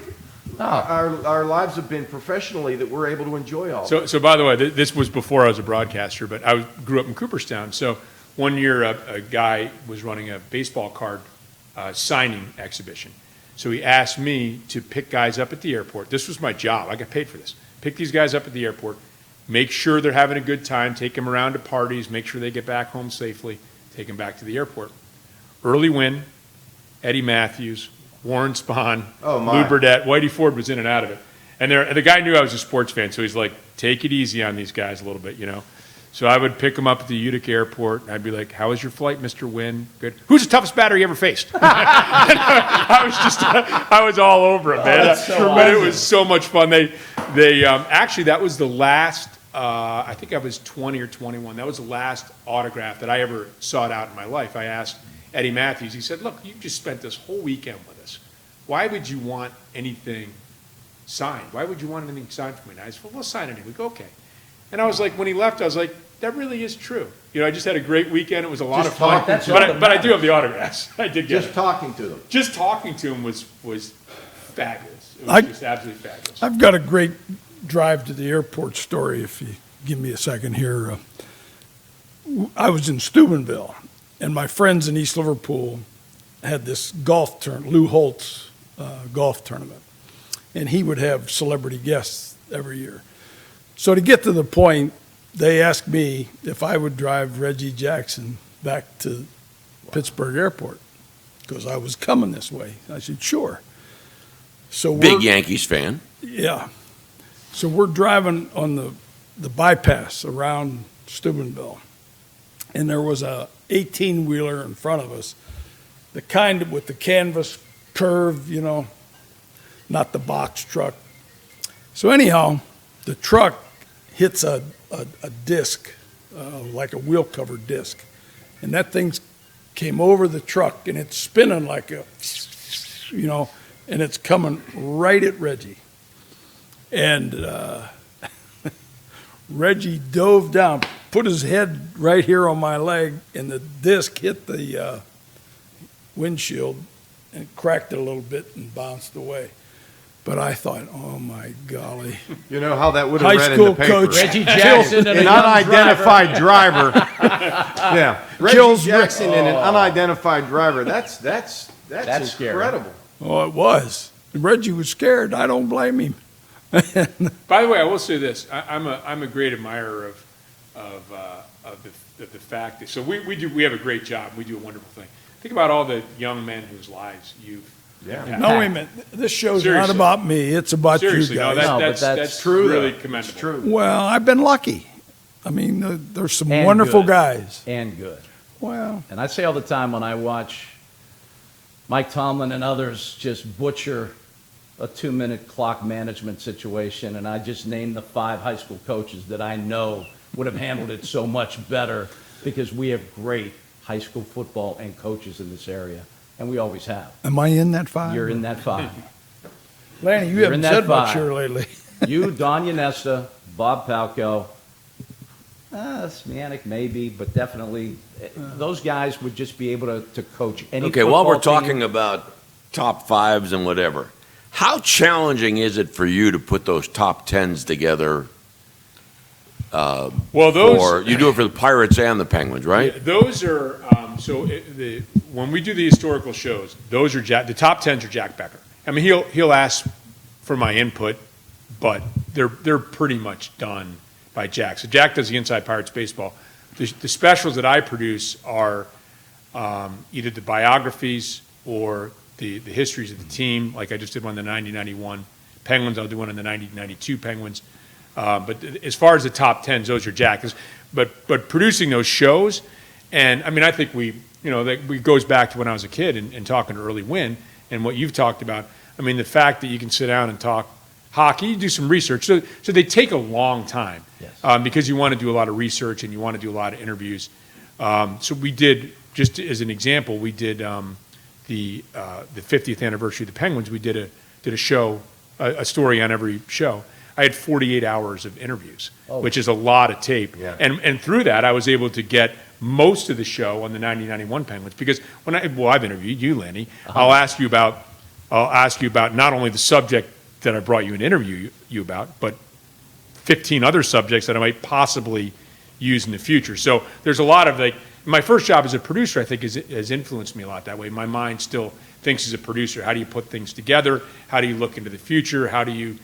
our lives have been professionally that we're able to enjoy all. So by the way, this was before I was a broadcaster, but I grew up in Cooperstown. So one year a guy was running a baseball card signing exhibition. So he asked me to pick guys up at the airport. This was my job. I got paid for this. Pick these guys up at the airport, make sure they're having a good time, take them around to parties, make sure they get back home safely, take them back to the airport. Early Wynn, Eddie Matthews, Warren Spahn, Lou Burdett, Whitey Ford was in and out of it. And the guy knew I was a sports fan, so he's like, take it easy on these guys a little bit, you know. So I would pick them up at the Utica airport, and I'd be like, how was your flight, Mr. Wynn? Good. Who's the toughest batter you ever faced? I was all over it, man. But it was so much fun. They actually, that was the last, I think I was 20 or 21. That was the last autograph that I ever sought out in my life. I asked Eddie Matthews, he said, look, you just spent this whole weekend with us. Why would you want anything signed? Why would you want anything signed from me? And I said, well, we'll sign anything. We go, okay. And I was like, when he left, I was like, that really is true. You know, I just had a great weekend. It was a lot of fun. But I do have the autographs. I did get Just talking to them. Just talking to him was fabulous. It was just absolutely fabulous. I've got a great drive to the airport story, if you give me a second here. I was in Steubenville, and my friends in East Liverpool had this golf tournament, Lou Holtz golf tournament, and he would have celebrity guests every year. So to get to the point, they asked me if I would drive Reggie Jackson back to Pittsburgh Airport because I was coming this way. I said, sure. So Big Yankees fan. Yeah. So we're driving on the bypass around Steubenville, and there was a 18-wheeler in front of us, the kind with the canvas curve, you know, not the box truck. So anyhow, the truck hits a disc like a wheel-covered disc. And that thing came over the truck, and it's spinning like a, and it's coming right at Reggie. And Reggie dove down, put his head right here on my leg, and the disc hit the windshield and cracked it a little bit and bounced away. But I thought, oh my golly. You know how that would have High read in school the paper. coach Reggie Jackson and a An young unidentified driver. Yeah. Reggie Kills Jackson and an unidentified driver. That's That's scary. incredible. Oh, it was. Reggie was scared. I don't blame him. By the way, I will say this: I'm a great admirer of the fact that we have a great job. We do a wonderful thing. Think about all the young men whose lives you've impacted. No, wait a minute. This show's not Seriously. about me. It's about Seriously, you no, guys. No, but that's that's true, Really though. commendable. It's true. Well, I've been lucky. I mean, there's some And wonderful good. guys. And good. Well, And I say all the time when I watch Mike Tomlin and others just butcher a 2-minute clock management situation, and I just name the 5 high school coaches that I know would have handled it so much better, because we have great high school football and coaches in this area, and we always have. am I in that 5? You're in that 5. Lanny, you you're in haven't that said much 5. here lately. You, Don Yanesta, Bob Palco, Smanik maybe, but definitely those guys would just be able to coach any Okay, while we're football team. talking about top 5s and whatever, how challenging is it for you to put those top 10s together? Well, those Or you do it for the Pirates and the Penguins, right? Yeah, those are when we do the historical shows, those are the top 10s are Jack Becker. I mean, he'll ask for my input, but they're pretty much done by Jack. So Jack does the Inside Pirates baseball. The specials that I produce are either the biographies or the histories of the team. Like I just did one in the 1991 Penguins. I'll do one in the 1992 Penguins. But as far as the top 10s, those are Jack's. But producing those shows, and I mean, I think that goes back to when I was a kid and talking to Early Win and what you've talked about. I mean, the fact that you can sit down and talk hockey, you do some research. So they take a long time. Yes. Because you want to do a lot of research and you want to do a lot of interviews. So we did, just as an example, we did the 50th anniversary of the Penguins. We did a show, a story on every show. I had 48 hours of interviews, which is a lot of tape. Yeah. And through that, I was able to get most of the show on the 1991 Penguins, because I've interviewed you, Lanny. I'll ask you about not only the subject that I brought you an interview you about, but 15 other subjects that I might possibly use in the future. So there's a lot of my first job as a producer, I think, has influenced me a lot that way. My mind still thinks as a producer, how do you put things together? How do you look into the future? How do you,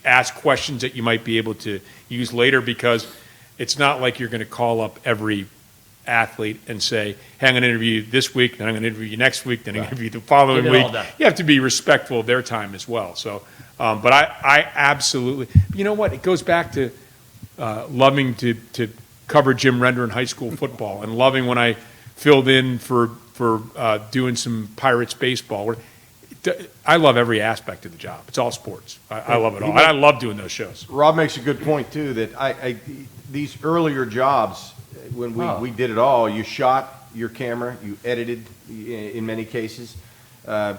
ask questions that you might be able to use later? Because it's not like you're going to call up every athlete and say, hey, I'm going to interview you this week, then I'm going to interview you next week, then I'm going to interview you the following Get it week. all done. You have to be respectful of their time as well. So, but I absolutely, you know what? It goes back to loving to cover Jim Render in high school football, and loving when I filled in for doing some Pirates baseball. I love every aspect of the job. It's all sports. I love it all. And I love doing those shows. Rob makes a good point too, that these earlier jobs, when we did it all, you shot your camera, you edited in many cases,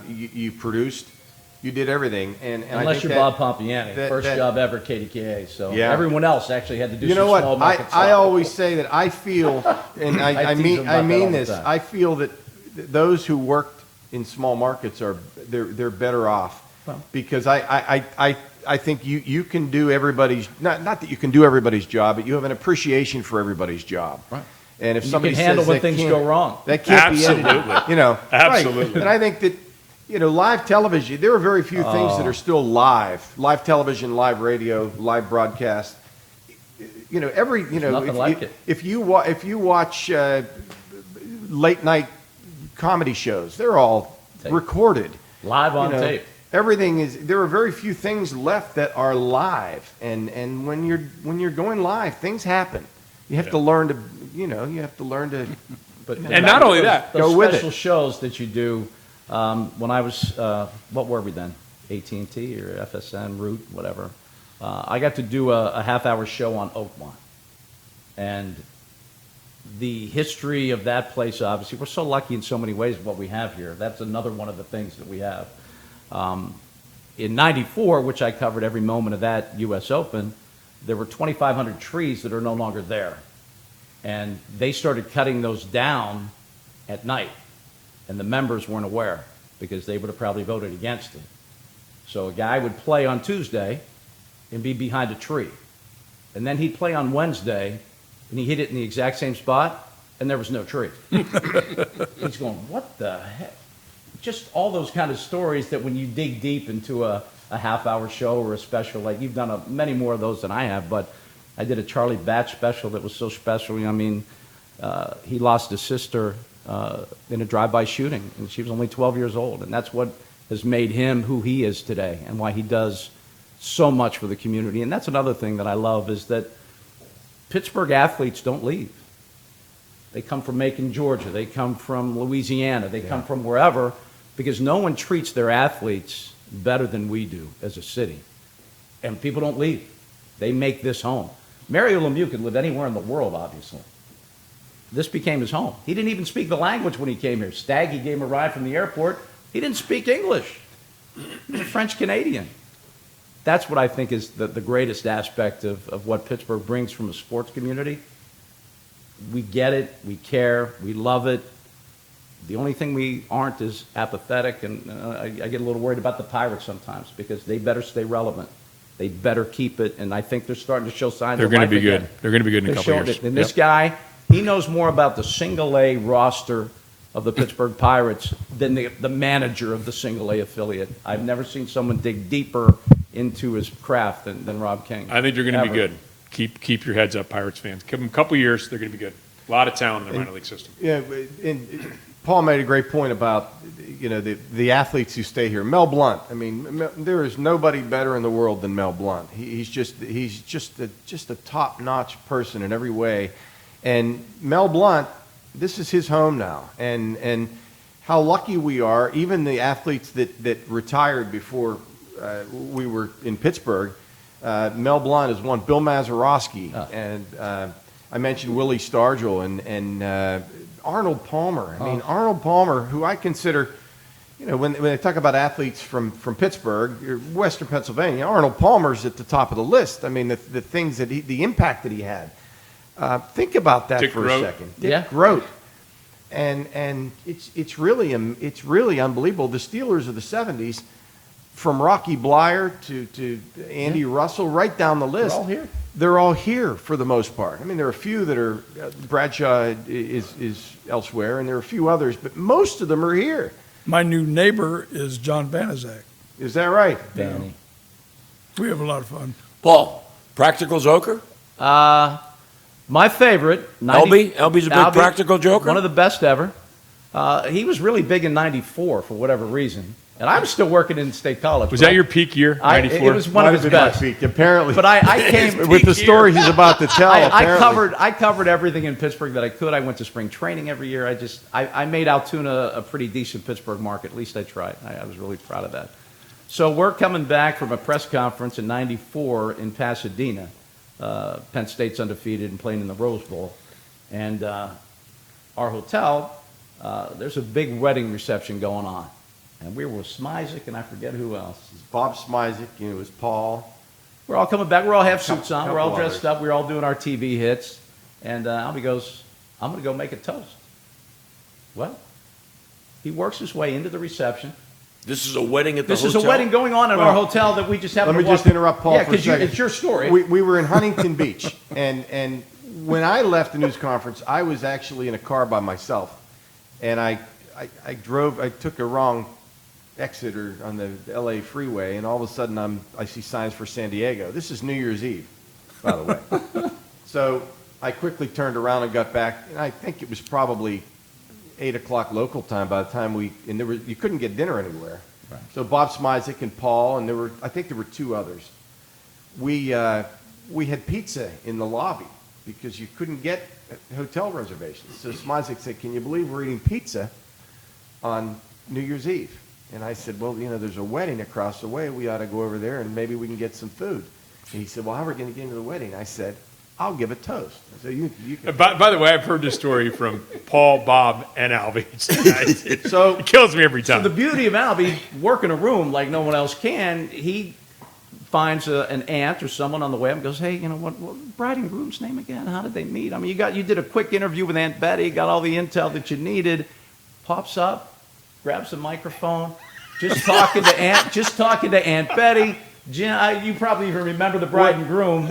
you produced, you did everything. And I Unless think you're Bob Pompiani, that- first that- job ever at KDKA. So Yeah. everyone else actually had to do You know some what? small market I stuff. always say that I feel, and I I tease mean them about that all the this. time. I feel that those who worked in small markets they're better off, because I think you can do everybody's not that you can do everybody's job, but you have an appreciation for everybody's job. Right. And if You somebody can handle says when that things can't- go wrong. that can't be edited. Absolutely. Absolutely. Right. And I think that live television, there are very few things that are still live television, live radio, live broadcast. nothing like it. If you watch late night comedy shows, they're all Tape. recorded. Live on tape. Everything is. There are very few things left that are live, and when you're going live, things happen. You have to learn to. You have to learn to. But And not only that, those Go with special it. shows that you do. When I was, what were we then? AT&T or FSN, Root, whatever. I got to do a half-hour show on Oakmont. And the history of that place, obviously, we're so lucky in so many ways with what we have here. That's another one of the things that we have. In '94, which I covered every moment of that U.S. Open, there were 2,500 trees that are no longer there. And they started cutting those down at night. And the members weren't aware because they would have probably voted against it. So a guy would play on Tuesday and be behind a tree. And then he'd play on Wednesday and he hit it in the exact same spot and there was no tree. He's going, what the heck? Just all those kind of stories that when you dig deep into a half-hour show or a special, like you've done many more of those than I have, but I did a Charlie Batch special that was so special. I mean, he lost his sister in a drive-by shooting, and she was only 12 years old, and that's what has made him who he is today and why he does so much for the community. And that's another thing that I love is that Pittsburgh athletes don't leave. They come from Macon, Georgia. They come from Louisiana. They come from wherever because no one treats their athletes better than we do as a city. And people don't leave. They make this home. Mario Lemieux could live anywhere in the world, obviously. This became his home. He didn't even speak the language when he came here. Staggy gave him a ride from the airport. He didn't speak English. He's a French Canadian. That's what I think is the greatest aspect of what Pittsburgh brings from a sports community. We get it, we care, we love it. The only thing we aren't is apathetic, and I get a little worried about the Pirates sometimes because they better stay relevant. They better keep it, and I think they're starting to show signs They're of going to life be again. good. They're going to be good in a They're couple showing years. it. And this guy, he knows more about the single-A roster of the Pittsburgh Pirates than the manager of the single-A affiliate. I've never seen someone dig deeper into his craft than Rob King. I think they're going to be Ever. good. Keep your heads up, Pirates fans. Give them a couple years, they're going to be good. A lot of talent in the minor league system. Yeah, and Paul made a great point about, the athletes who stay here. Mel Blount. I mean, there is nobody better in the world than Mel Blount. He's just a top-notch person in every way. And Mel Blount, this is his home now. And how lucky we are, even the athletes that retired before we were in Pittsburgh. Mel Blount is one. Bill Mazeroski, and I mentioned Willie Stargell and Arnold Palmer. I mean, Arnold Palmer, who I consider, when they talk about athletes from Pittsburgh, or Western Pennsylvania, Arnold Palmer's at the top of the list. I mean, the things that the impact that he had. Think about that Dick for Groat. a second. Dick Yeah. Groat. And it's really unbelievable. The Steelers of the '70s. From Rocky Blyer to Andy Russell, right down the list. They're all here. They're all here for the most part. I mean, there are a few that are, Bradshaw is elsewhere, and there are a few others, but most of them are here. My new neighbor is John Banaszak. Is that right? Danny. We have a lot of fun. Paul, practical joker? My favorite. LB's a big practical joker? One of the best ever. He was really big in '94 for whatever reason. And I was still working in State College. Was that your peak year, '94? It was one of his best. Apparently. But I came with the story he's about to tell. I covered everything in Pittsburgh that I could. I went to spring training every year. I made Altoona a pretty decent Pittsburgh market. At least I tried. I was really proud of that. So we're coming back from a press conference in '94 in Pasadena. Penn State's undefeated and playing in the Rose Bowl. And our hotel, there's a big wedding reception going on. And we were with Smizik and I forget who else. Bob Smizik, it was Paul. We're all coming back. We all have suits on. We're all Couple dressed up. We're all doing our TV hits. And Albie goes, I'm going to go make a toast. Well, he works his way into the reception. This is a wedding at the This hotel? is a wedding going on at our hotel that we just happened Let to me just interrupt Paul Yeah, for a second. it's your story. We were in Huntington Beach, and when I left the news conference, I was actually in a car by myself. And I took a wrong exit on the LA freeway, and all of a sudden I see signs for San Diego. This is New Year's Eve, by the way. So I quickly turned around and got back, and I think it was probably 8 o'clock local time by the time you couldn't get dinner anywhere. Right. So Bob Smizik and Paul, and I think there were two others. We had pizza in the lobby because you couldn't get hotel reservations. So Smizik said, "Can you believe we're eating pizza on New Year's Eve?" And I said, "Well, there's a wedding across the way. We ought to go over there and maybe we can get some food." And he said, "Well, how are we going to get into the wedding?" I said, I'll give a toast. So you can. By the way, I've heard this story from Paul, Bob, and Albie. So It kills me every So time. the beauty of Albie, working a room like no one else can, he finds an aunt or someone on the web and goes, hey, what bride and groom's name again? How did they meet? I mean, you did a quick interview with Aunt Betty, got all the intel that you needed, pops up, grabs the microphone, just talking to Aunt Betty. Jim, you probably even remember the bride and groom.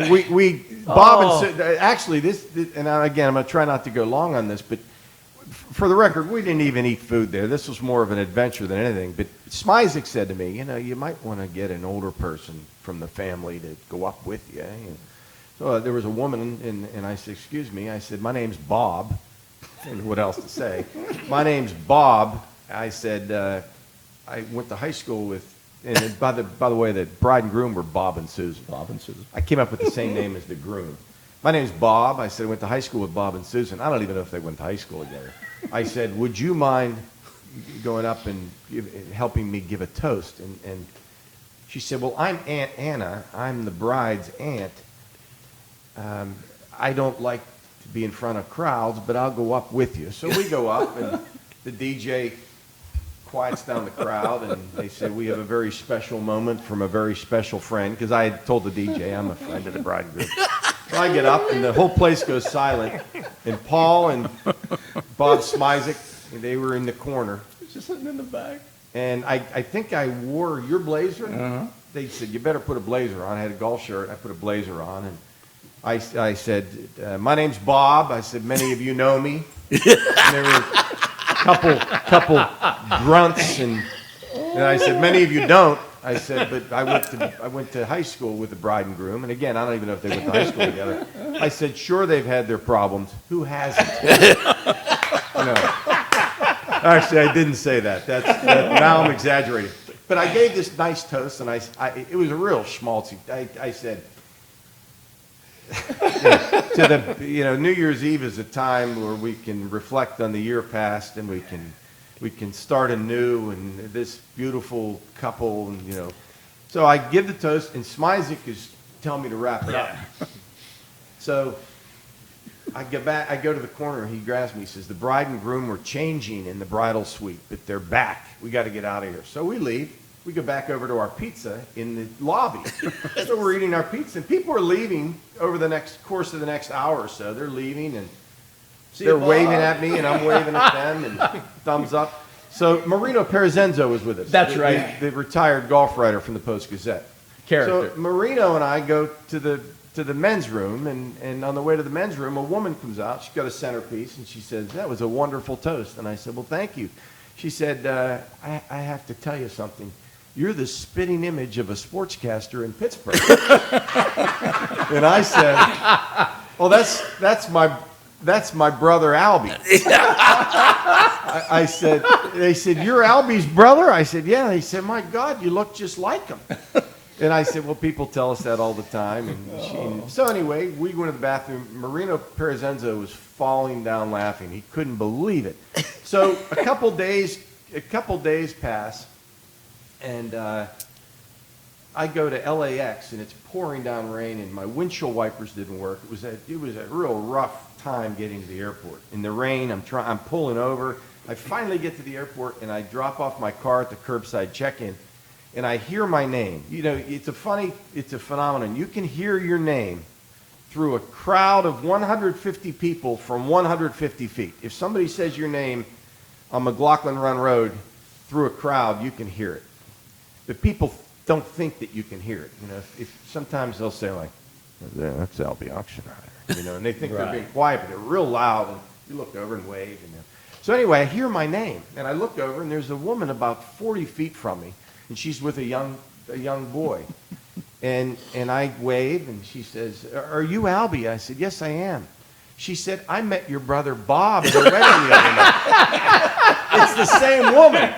Bob and actually this, and again, I'm going to try not to go long on this, but for the record, we didn't even eat food there. This was more of an adventure than anything. But Smizik said to me, you might want to get an older person from the family to go up with you. So there was a woman, and I said, excuse me. I said, my name's Bob. And what else to say? My name's Bob. I said, I went to high school with, and by the way, the bride and groom were Bob and Susan. Bob and Susan. I came up with the same name as the groom. My name's Bob. I said, I went to high school with Bob and Susan. I don't even know if they went to high school together. I said, would you mind going up and helping me give a toast? And she said, well, I'm Aunt Anna. I'm the bride's aunt. I don't like to be in front of crowds, but I'll go up with you. So we go up, and the DJ quiets down the crowd, and they said, we have a very special moment from a very special friend, because I had told the DJ I'm a friend of the bride and groom. So I get up, and the whole place goes silent, and Paul and Bob Smizik, they were in the corner. Just sitting in the back. And I think I wore your blazer. Uh-huh. They said, you better put a blazer on. I had a golf shirt. I put a blazer on, and I said, my name's Bob. I said, many of you know me. And there were a couple grunts, and I said, many of you don't. I said, but I went to high school with the bride and groom, and again, I don't even know if they went to high school together. I said, sure, they've had their problems. Who hasn't? Actually, I didn't say that. Now I'm exaggerating. But I gave this nice toast, and it was a real schmaltzy. I said, New Year's Eve is a time where we can reflect on the year past, and we can start anew, and this beautiful couple, and So I give the toast, and Smizik is telling me to wrap it up. So I go to the corner, and he grabs me. He says, the bride and groom were changing in the bridal suite, but they're back. We got to get out of here. So we leave. We go back over to our pizza in the lobby. So we're eating our pizza, and people are leaving over the course of the next hour or so. They're leaving, and they're waving at me, and I'm waving at them, and thumbs up. So Marino Perezenzo was with us. That's right. The retired golf writer from the Post-Gazette. Character. So Marino and I go to the men's room, and on the way to the men's room, a woman comes out. She's got a centerpiece, and she says, that was a wonderful toast. And I said, well, thank you. She said, I have to tell you something. You're the spitting image of a sportscaster in Pittsburgh. And I said, well, that's my brother Albie. I said, they said, you're Albie's brother? I said, yeah. They said, my God, you look just like him. And I said, well, people tell us that all the time. So anyway, we went to the bathroom. Marino Perezenzo was falling down laughing. He couldn't believe it. So a couple days pass, and I go to LAX, and it's pouring down rain, and my windshield wipers didn't work. It was a real rough time getting to the airport. In the rain, I'm pulling over. I finally get to the airport, and I drop off my car at the curbside check-in, and I hear my name. It's a phenomenon. You can hear your name through a crowd of 150 people from 150 feet. If somebody says your name on McLaughlin Run Road through a crowd, you can hear it. But people don't think that you can hear it. If sometimes they'll say like, yeah, that's Albie Auction Rider, and they think they're being quiet, but they're real loud, and you look over and wave. So anyway, I hear my name, and I look over, and there's a woman about 40 feet from me, and she's with a young boy. And I wave, and she says, are you Albie? I said, yes, I am. She said, I met your brother Bob at a wedding the other night. It's the same woman.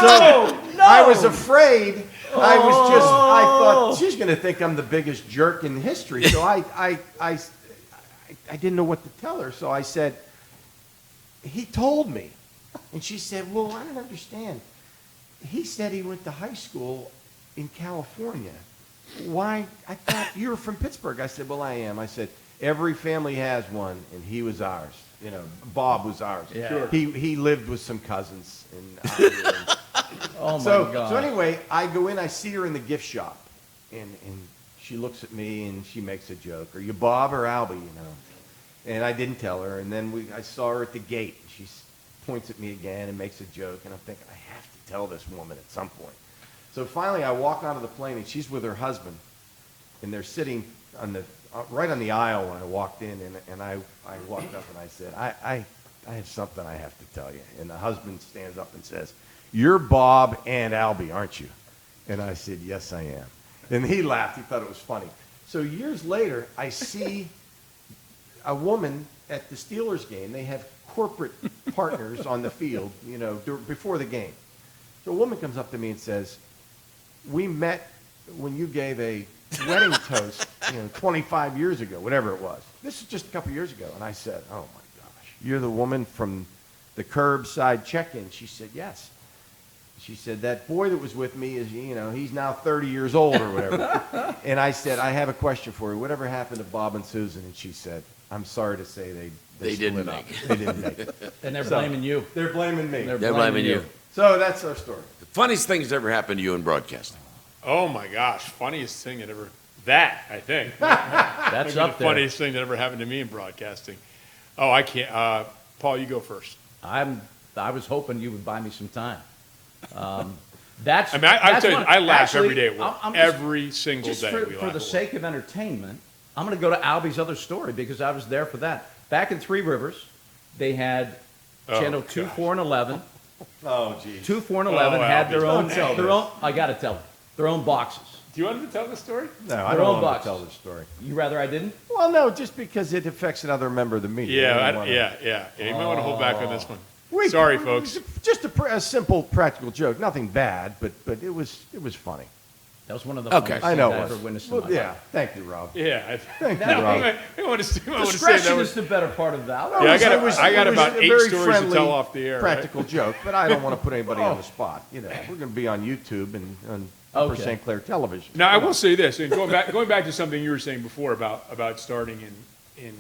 So I was afraid. I thought she's going to think I'm the biggest jerk in history. So I didn't know what to tell her. So I said, he told me. And she said, well, I don't understand. He said he went to high school in California. why? I thought you were from Pittsburgh. I said, well, I am. I said, every family has one, and he was ours. You know, Bob was ours. Yeah. Sure. He lived with some cousins. And Oh, my God. So anyway, I go in, I see her in the gift shop, and she looks at me, and she makes a joke. Are you Bob or Albie, you know? And I didn't tell her, and then I saw her at the gate. She points at me again and makes a joke, and I'm thinking, I have to tell this woman at some point. So finally, I walk onto the plane, and she's with her husband, and they're sitting on the right on the aisle when I walked in, and I walked up and I said, I have something I have to tell you. And the husband stands up and says, you're Bob and Albie, aren't you? And I said, yes, I am. And he laughed. He thought it was funny. So years later, I see a woman at the Steelers game. They have corporate partners on the field, you know, before the game. So a woman comes up to me and says, we met when you gave a wedding toast, 25 years ago, whatever it was. This is just a couple years ago. And I said, oh, my gosh, you're the woman from the curbside check-in. She said, yes. She said, that boy that was with me is, he's now 30 years old or whatever. And I said, I have a question for you. Whatever happened to Bob and Susan? And she said, I'm sorry to say they didn't split up. make it. They didn't make it. And they're blaming you. They're blaming me. They're They're blaming you. So that's our story. The funniest thing that's ever happened to you in broadcasting. Oh my gosh, funniest thing I think. That's Maybe up the there. funniest thing that ever happened to me in broadcasting. Oh, I can't. Paul, you go first. I was hoping you would buy me some time. That's. I mean, I that's tell you, one- I laugh actually, every day at work. I'm just- Every single Just day for, we for laugh the at sake of entertainment, I'm going to go to Albie's other story because I was there for that. Back in Three Rivers, they had channel 2, gosh. 4, and 11. Oh, geez. 2, 4, and 11 Oh, had Albie, their own. don't tell Their this. own. I got to tell them. Their own boxes. Do you want me to tell the story? No, I Their don't own want boxes. to tell this story. You rather I didn't? Well, no, just because it affects another member of the media. I don't wanna- Yeah. You might want to hold back on this one. Wait, Sorry, folks. Just a simple practical joke. Nothing bad, but it was funny. That was one of the Okay. funniest I things know I it ever was. witnessed in Well, my yeah, life. thank you, Rob. Yeah. Thank you, That- Rob. I want to say that Discretion was. is the better part of that. Yeah, I It got was about a 8 very stories to friendly, tell off the air. Right? Practical joke, but I don't want to put anybody on the spot. We're going to be on YouTube and on Upper Okay. St. Clair Television. Now, I will say this, and going back to something you were saying before about starting in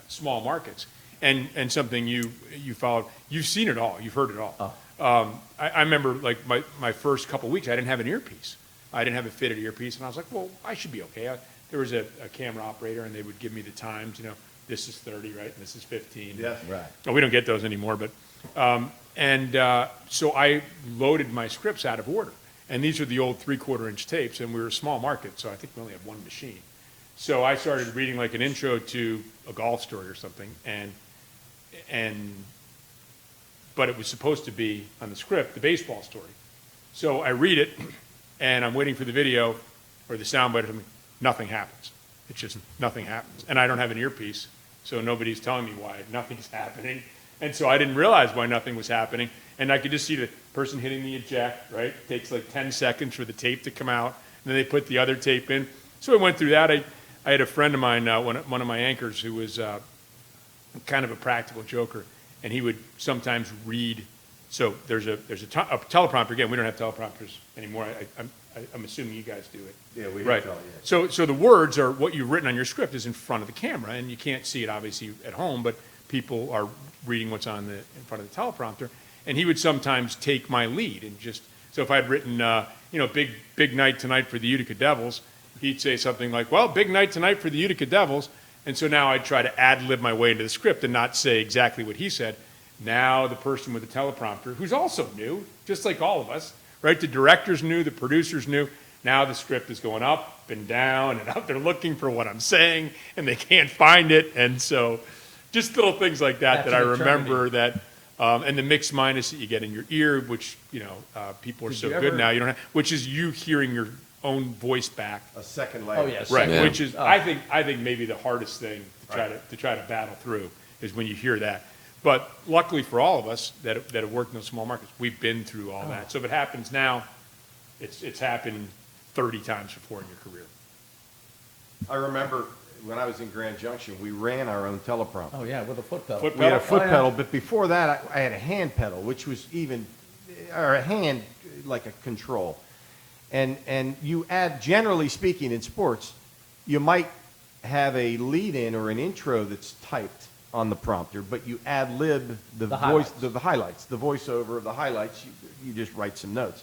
small markets, and something you followed. You've seen it all. You've heard it all. I remember like my first couple weeks, I didn't have an earpiece. I didn't have a fitted earpiece, and I was like, well, I should be okay. There was a camera operator, and they would give me the times. This is 30, right? And this is 15. Yes. Right. Oh, we don't get those anymore, but so I loaded my scripts out of order, and these are the old 3/4-inch tapes, and we were a small market, so I think we only have one machine. So I started reading like an intro to a golf story or something, but it was supposed to be on the script the baseball story. So I read it, and I'm waiting for the video or the soundbite or something. Nothing happens. It's just nothing happens, and I don't have an earpiece, so nobody's telling me why nothing's happening. And so I didn't realize why nothing was happening. And I could just see the person hitting the eject, right? It takes like 10 seconds for the tape to come out. And then they put the other tape in. So I went through that. I had a friend of mine, one of my anchors, who was kind of a practical joker. And he would sometimes read. So there's a teleprompter. Again, we don't have teleprompters anymore. I'm assuming you guys do it. Yeah, we Right. tell you. So the words are what you've written on your script is in front of the camera. And you can't see it, obviously, at home. But people are reading what's in front of the teleprompter, and he would sometimes take my lead and so if I'd written, big night tonight for the Utica Devils, he'd say something like, well, big night tonight for the Utica Devils, and so now I'd try to ad-lib my way into the script and not say exactly what he said. Now the person with the teleprompter, who's also new, just like all of us, right? The director's new, the producer's new. Now the script is going up and down and up. They're looking for what I'm saying, and they can't find it, and so just little things like that That's I an remember eternity. that, and the mix minus that you get in your ear, which people are Did so you good ever- now. You don't have, which is you hearing your own voice back, A second layer. Oh, yes. right? Yeah. Which is I think maybe the hardest thing to try to battle through is when you hear that. But luckily for all of us that have worked in those small markets, we've been through all that. So if it happens now, it's happened 30 times before in your career. I remember when I was in Grand Junction, we ran our own teleprompter. Oh, yeah, with a foot pedal. Foot We had a pedal? foot Oh, yeah. pedal, but before that, I had a hand pedal, which was or a hand, like a control. And you add, generally speaking, in sports, you might have a lead-in or an intro that's typed on the prompter, but you ad-lib the voice, highlights. the highlights, the voiceover of the highlights. You just write some notes.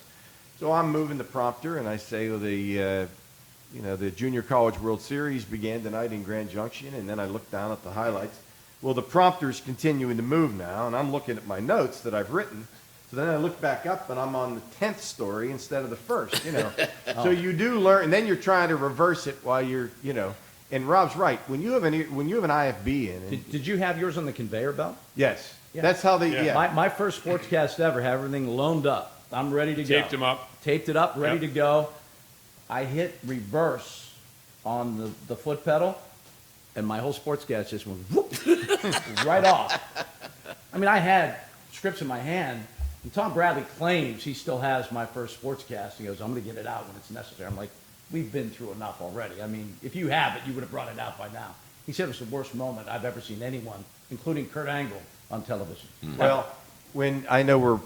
So I'm moving the prompter, and I say, well, the Junior College World Series began tonight in Grand Junction, and then I look down at the highlights. Well, the prompter's continuing to move now, and I'm looking at my notes that I've written. So then I look back up, and I'm on the 10th story instead of the first, So you do learn, and then you're trying to reverse it while you're, And Rob's right. When you have an IFB in, Did you have yours on the conveyor belt? yes, Yeah. that's how they. Yeah. My first sportscast ever had everything loaned up. I'm ready to go. Taped them up. Taped it up, ready Yep. to go. I hit reverse on the foot pedal, and my whole sportscast just went whoop, right off. I mean, I had scripts in my hand, and Tom Bradley claims he still has my first sportscast. He goes, I'm going to get it out when it's necessary. I'm like, we've been through enough already. I mean, if you have it, you would have brought it out by now. He said it was the worst moment I've ever seen anyone, including Kurt Angle, on television. Well, when I know we're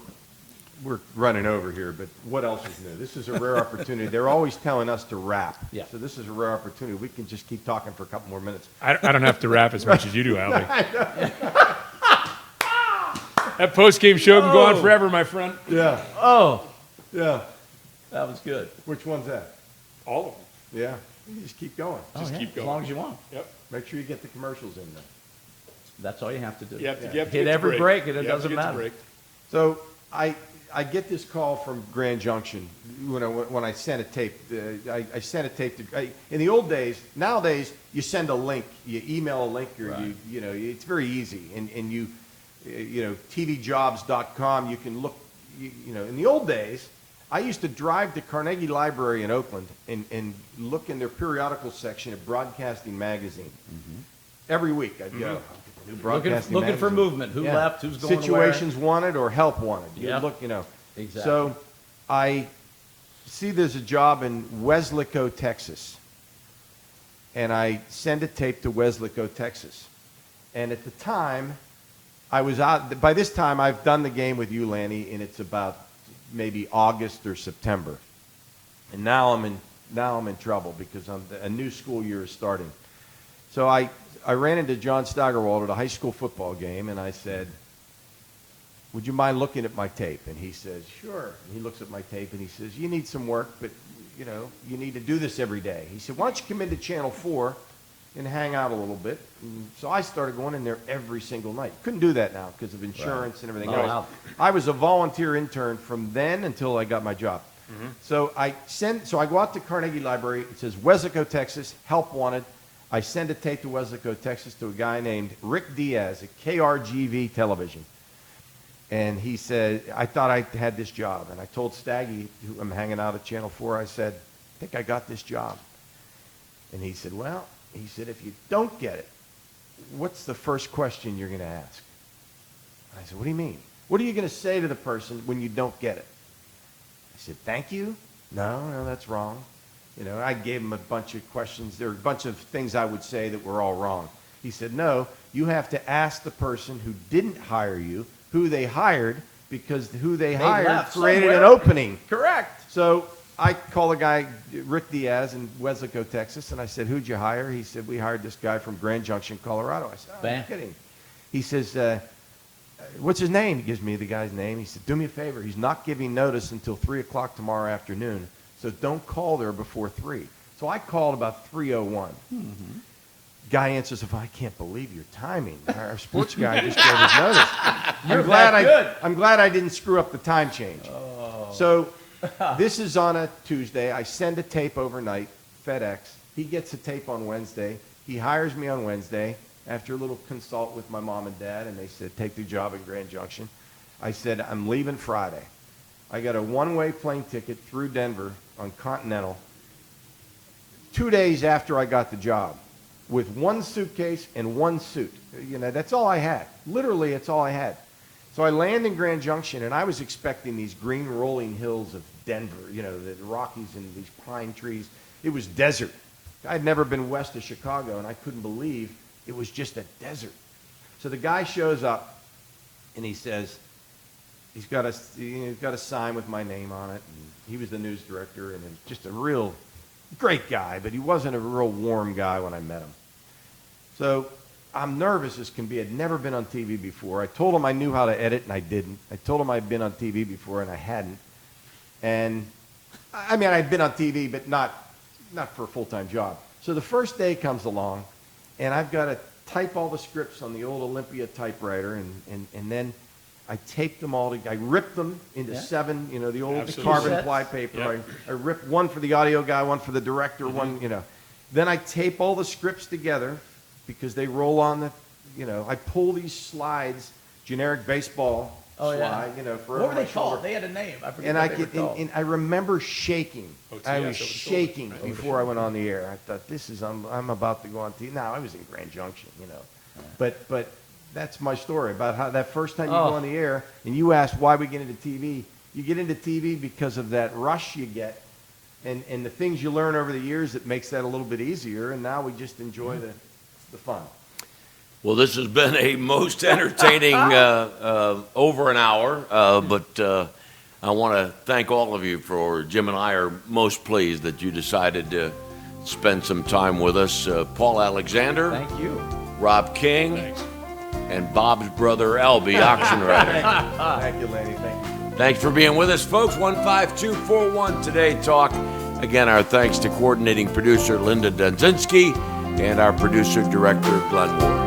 running over here, but what else is new? This is a rare opportunity. They're always telling us to wrap. Yeah. So this is a rare opportunity. We can just keep talking for a couple more minutes. I don't have to rap as much as you do, Albie. That post-game show can go on forever, my friend. Yeah. Oh, Yeah. that was good. Which one's that? All of them. Yeah. You just keep going. Just keep As going. long as you want. Yep. Make sure you get the commercials in there. That's all you have to do. You have to, Yeah. you have to Hit get to every break and it You have to doesn't get to matter. break. So I get this call from Grand Junction when I sent a tape. I sent a tape to. In the old days, nowadays you send a link, you email a link, or Right. it's very easy. And you tvjobs.com. You can look. In the old days, I used to drive to Carnegie Library in Oakland and look in their periodical section of Broadcasting Magazine. Every week I'd go. New Broadcasting Looking for Magazine. movement. Who Yeah. left? Who's going Situations wanted or help wanted. You Yeah. look, Exactly. So I see there's a job in Weslaco, Texas. And I send a tape to Weslaco, Texas. And at the time, I was out. By this time, I've done the game with you, Lanny, and it's about maybe August or September. And now I'm in trouble because a new school year is starting. So I ran into John Steigerwald at a high school football game, and I said, would you mind looking at my tape? And he says, sure. And he looks at my tape, and he says, you need some work, but, you need to do this every day. He said, why don't you come into Channel 4 and hang out a little bit? And so I started going in there every single night. Couldn't do that now because of insurance and everything Not else. allowed. I was a volunteer intern from then until I got my job. So I go out to Carnegie Library. It says Weslaco, Texas, help wanted. I send a tape to Weslaco, Texas to a guy named Rick Diaz at KRGV Television. And he said, I thought I had this job. And I told Staggy, who I'm hanging out at Channel 4, I said, I think I got this job. And he said, if you don't get it, what's the first question you're going to ask? I said, what do you mean? What are you going to say to the person when you don't get it? I said, thank you? No, that's wrong. I gave him a bunch of questions. There were a bunch of things I would say that were all wrong. He said, no, you have to ask the person who didn't hire you who they hired because who they hired left created an somewhere. opening. Correct. So I call a guy, Rick Diaz in Weslaco, Texas, and I said, who'd you hire? He said, we hired this guy from Grand Junction, Colorado. I said, oh, Bam. I'm kidding. He says, what's his name? He gives me the guy's name. He said, do me a favor. He's not giving notice until 3 o'clock tomorrow afternoon, so don't call there before 3. So I called about 3:01. Guy answers, I can't believe your timing. Our sports guy just gave us notice. You're that good. I'm glad I didn't screw up the time change. So this is on a Tuesday. I send a tape overnight, FedEx. He gets a tape on Wednesday. He hires me on Wednesday after a little consult with my mom and dad, and they said, take the job in Grand Junction. I said, I'm leaving Friday. I got a one-way plane ticket through Denver on Continental 2 days after I got the job with one suitcase and one suit. That's all I had. Literally, it's all I had. So I land in Grand Junction, and I was expecting these green rolling hills of Denver, the Rockies and these pine trees. It was desert. I'd never been west of Chicago, and I couldn't believe it was just a desert. So the guy shows up, and he says, he's got a sign with my name on it. And he was the news director, and just a real great guy, but he wasn't a real warm guy when I met him. So I'm nervous as can be. I'd never been on TV before. I told him I knew how to edit, and I didn't. I told him I'd been on TV before, and I hadn't. And I mean, I'd been on TV, but not for a full-time job. So the first day comes along, and I've got to type all the scripts on the old Olympia typewriter, and then I taped them all together. I ripped them into 7, the old Absolutely. carbon ply paper. Yep. I ripped one for the audio guy, one for the director, one. Then I tape all the scripts together because they roll on I pull these slides, generic baseball slide, for What were they my shoulder. called? They had a name. I forget And what they were called. I remember shaking. OTS, I was over the shoulder. shaking Right. before I went on the air. I thought, I'm about to go on TV. Now, I was in Grand Junction, But that's my story about how that first time you go on the air and you ask why we get into TV. You get into TV because of that rush you get and the things you learn over the years that makes that a little bit easier. And now we just enjoy the fun. Well, this has been a most entertaining over an hour, but I want to thank all of you for, Jim and I are most pleased that you decided to spend some time with us. Paul Alexander, Thank you. Rob King, Thanks. and Bob's brother, Albie, auction writer. Thank you, Lanny. Thank you. Thanks for being with us, folks. 15241 Today Talk. Again, our thanks to coordinating producer Linda Dunzinski and our producer director Glenn Moore.